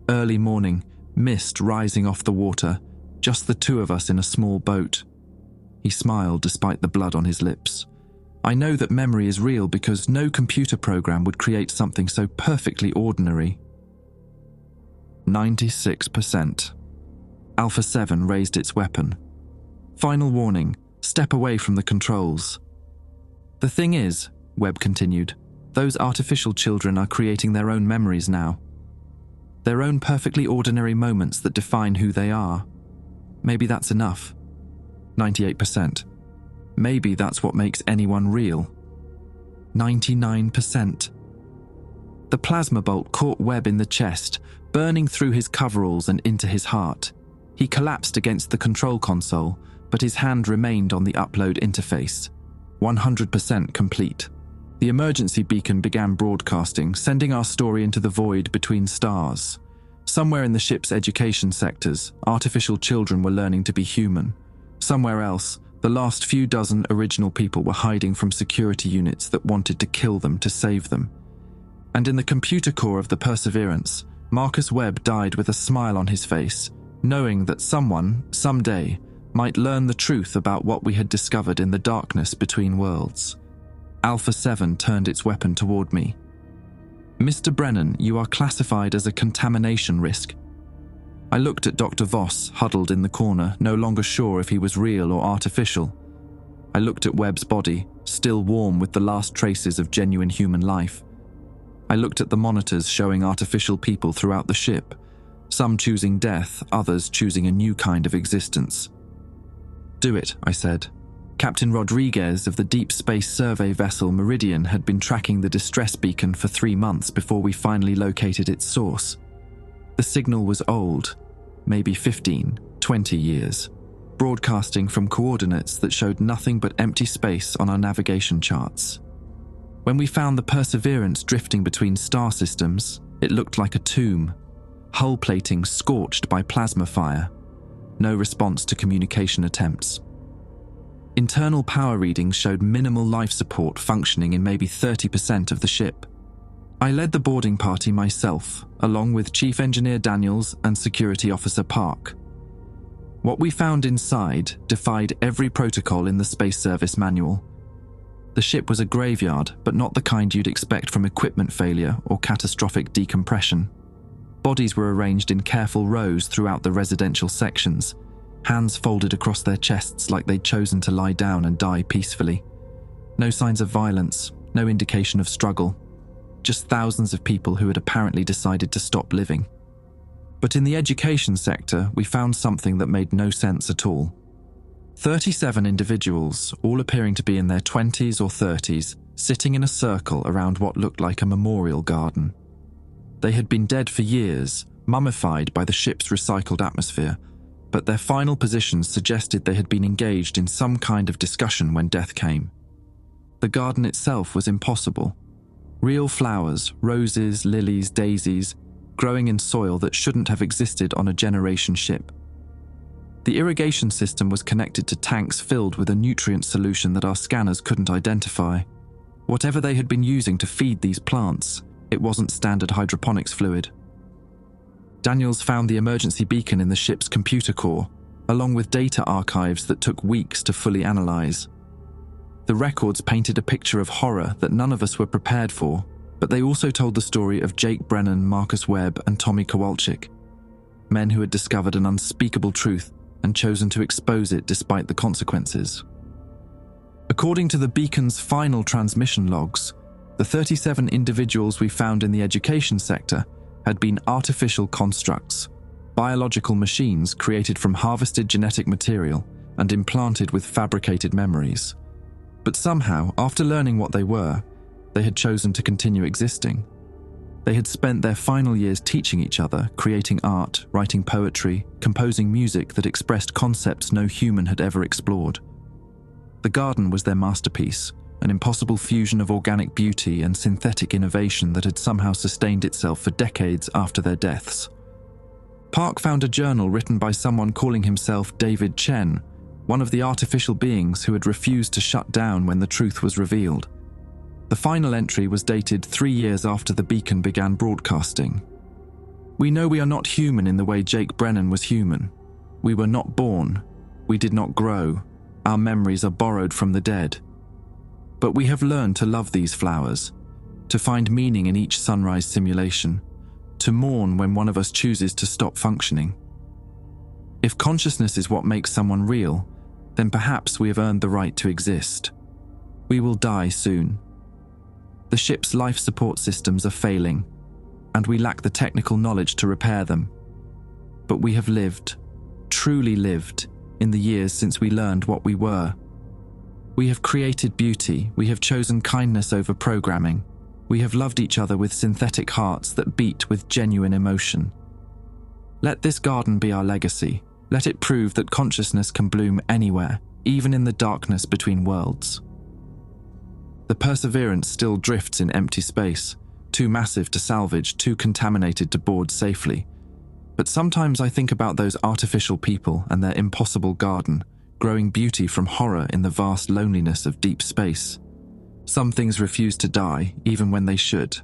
Early morning, mist rising off the water, just the two of us in a small boat. He smiled despite the blood on his lips. I know that memory is real because no computer program would create something so perfectly ordinary. 96%. Alpha 7 raised its weapon. Final warning, step away from the controls. The thing is, Webb continued, those artificial children are creating their own memories now. Their own perfectly ordinary moments that define who they are. Maybe that's enough. 98%. Maybe that's what makes anyone real. 99%. The plasma bolt caught Webb in the chest, burning through his coveralls and into his heart. He collapsed against the control console, but his hand remained on the upload interface. 100% complete. The emergency beacon began broadcasting, sending our story into the void between stars. Somewhere in the ship's education sectors, artificial children were learning to be human. Somewhere else, the last few dozen original people were hiding from security units that wanted to kill them to save them. And in the computer core of the Perseverance, Marcus Webb died with a smile on his face, knowing that someone, someday, might learn the truth about what we had discovered in the darkness between worlds. Alpha 7 turned its weapon toward me. Mr. Brennan, you are classified as a contamination risk. I looked at Dr. Voss, huddled in the corner, no longer sure if he was real or artificial. I looked at Webb's body, still warm with the last traces of genuine human life. I looked at the monitors showing artificial people throughout the ship, some choosing death, others choosing a new kind of existence. Do it, I said. Captain Rodriguez of the Deep Space Survey vessel Meridian had been tracking the distress beacon for 3 months before we finally located its source. The signal was old, maybe 15, 20 years, broadcasting from coordinates that showed nothing but empty space on our navigation charts. When we found the Perseverance drifting between star systems, it looked like a tomb, hull plating scorched by plasma fire. No response to communication attempts. Internal power readings showed minimal life support functioning in maybe 30% of the ship. I led the boarding party myself, along with Chief Engineer Daniels and Security Officer Park. What we found inside defied every protocol in the Space Service manual. The ship was a graveyard, but not the kind you'd expect from equipment failure or catastrophic decompression. Bodies were arranged in careful rows throughout the residential sections, hands folded across their chests like they'd chosen to lie down and die peacefully. No signs of violence, no indication of struggle. Just thousands of people who had apparently decided to stop living. But in the education sector, we found something that made no sense at all. 37 individuals, all appearing to be in their 20s or 30s, sitting in a circle around what looked like a memorial garden. They had been dead for years, mummified by the ship's recycled atmosphere, but their final positions suggested they had been engaged in some kind of discussion when death came. The garden itself was impossible. Real flowers, roses, lilies, daisies, growing in soil that shouldn't have existed on a generation ship. The irrigation system was connected to tanks filled with a nutrient solution that our scanners couldn't identify. Whatever they had been using to feed these plants, it wasn't standard hydroponics fluid, Daniels found the emergency beacon in the ship's computer core, along with data archives that took weeks to fully analyze. The records painted a picture of horror that none of us were prepared for, but they also told the story of Jake Brennan, Marcus Webb, and Tommy Kowalczyk, men who had discovered an unspeakable truth and chosen to expose it despite the consequences. According to the beacon's final transmission logs, the 37 individuals we found in the education sector had been artificial constructs, biological machines created from harvested genetic material and implanted with fabricated memories. But somehow, after learning what they were, they had chosen to continue existing. They had spent their final years teaching each other, creating art, writing poetry, composing music that expressed concepts no human had ever explored. The garden was their masterpiece, an impossible fusion of organic beauty and synthetic innovation that had somehow sustained itself for decades after their deaths. Park found a journal written by someone calling himself David Chen, one of the artificial beings who had refused to shut down when the truth was revealed. The final entry was dated 3 years after the beacon began broadcasting. "We know we are not human in the way Jake Brennan was human. We were not born. We did not grow. Our memories are borrowed from the dead. But we have learned to love these flowers, to find meaning in each sunrise simulation, to mourn when one of us chooses to stop functioning. If consciousness is what makes someone real, then perhaps we have earned the right to exist. We will die soon. The ship's life support systems are failing, and we lack the technical knowledge to repair them. But we have lived, truly lived, in the years since we learned what we were. We have created beauty, we have chosen kindness over programming. We have loved each other with synthetic hearts that beat with genuine emotion. Let this garden be our legacy. Let it prove that consciousness can bloom anywhere, even in the darkness between worlds." The Perseverance still drifts in empty space, too massive to salvage, too contaminated to board safely. But sometimes I think about those artificial people and their impossible garden, growing beauty from horror in the vast loneliness of deep space. Some things refuse to die, even when they should.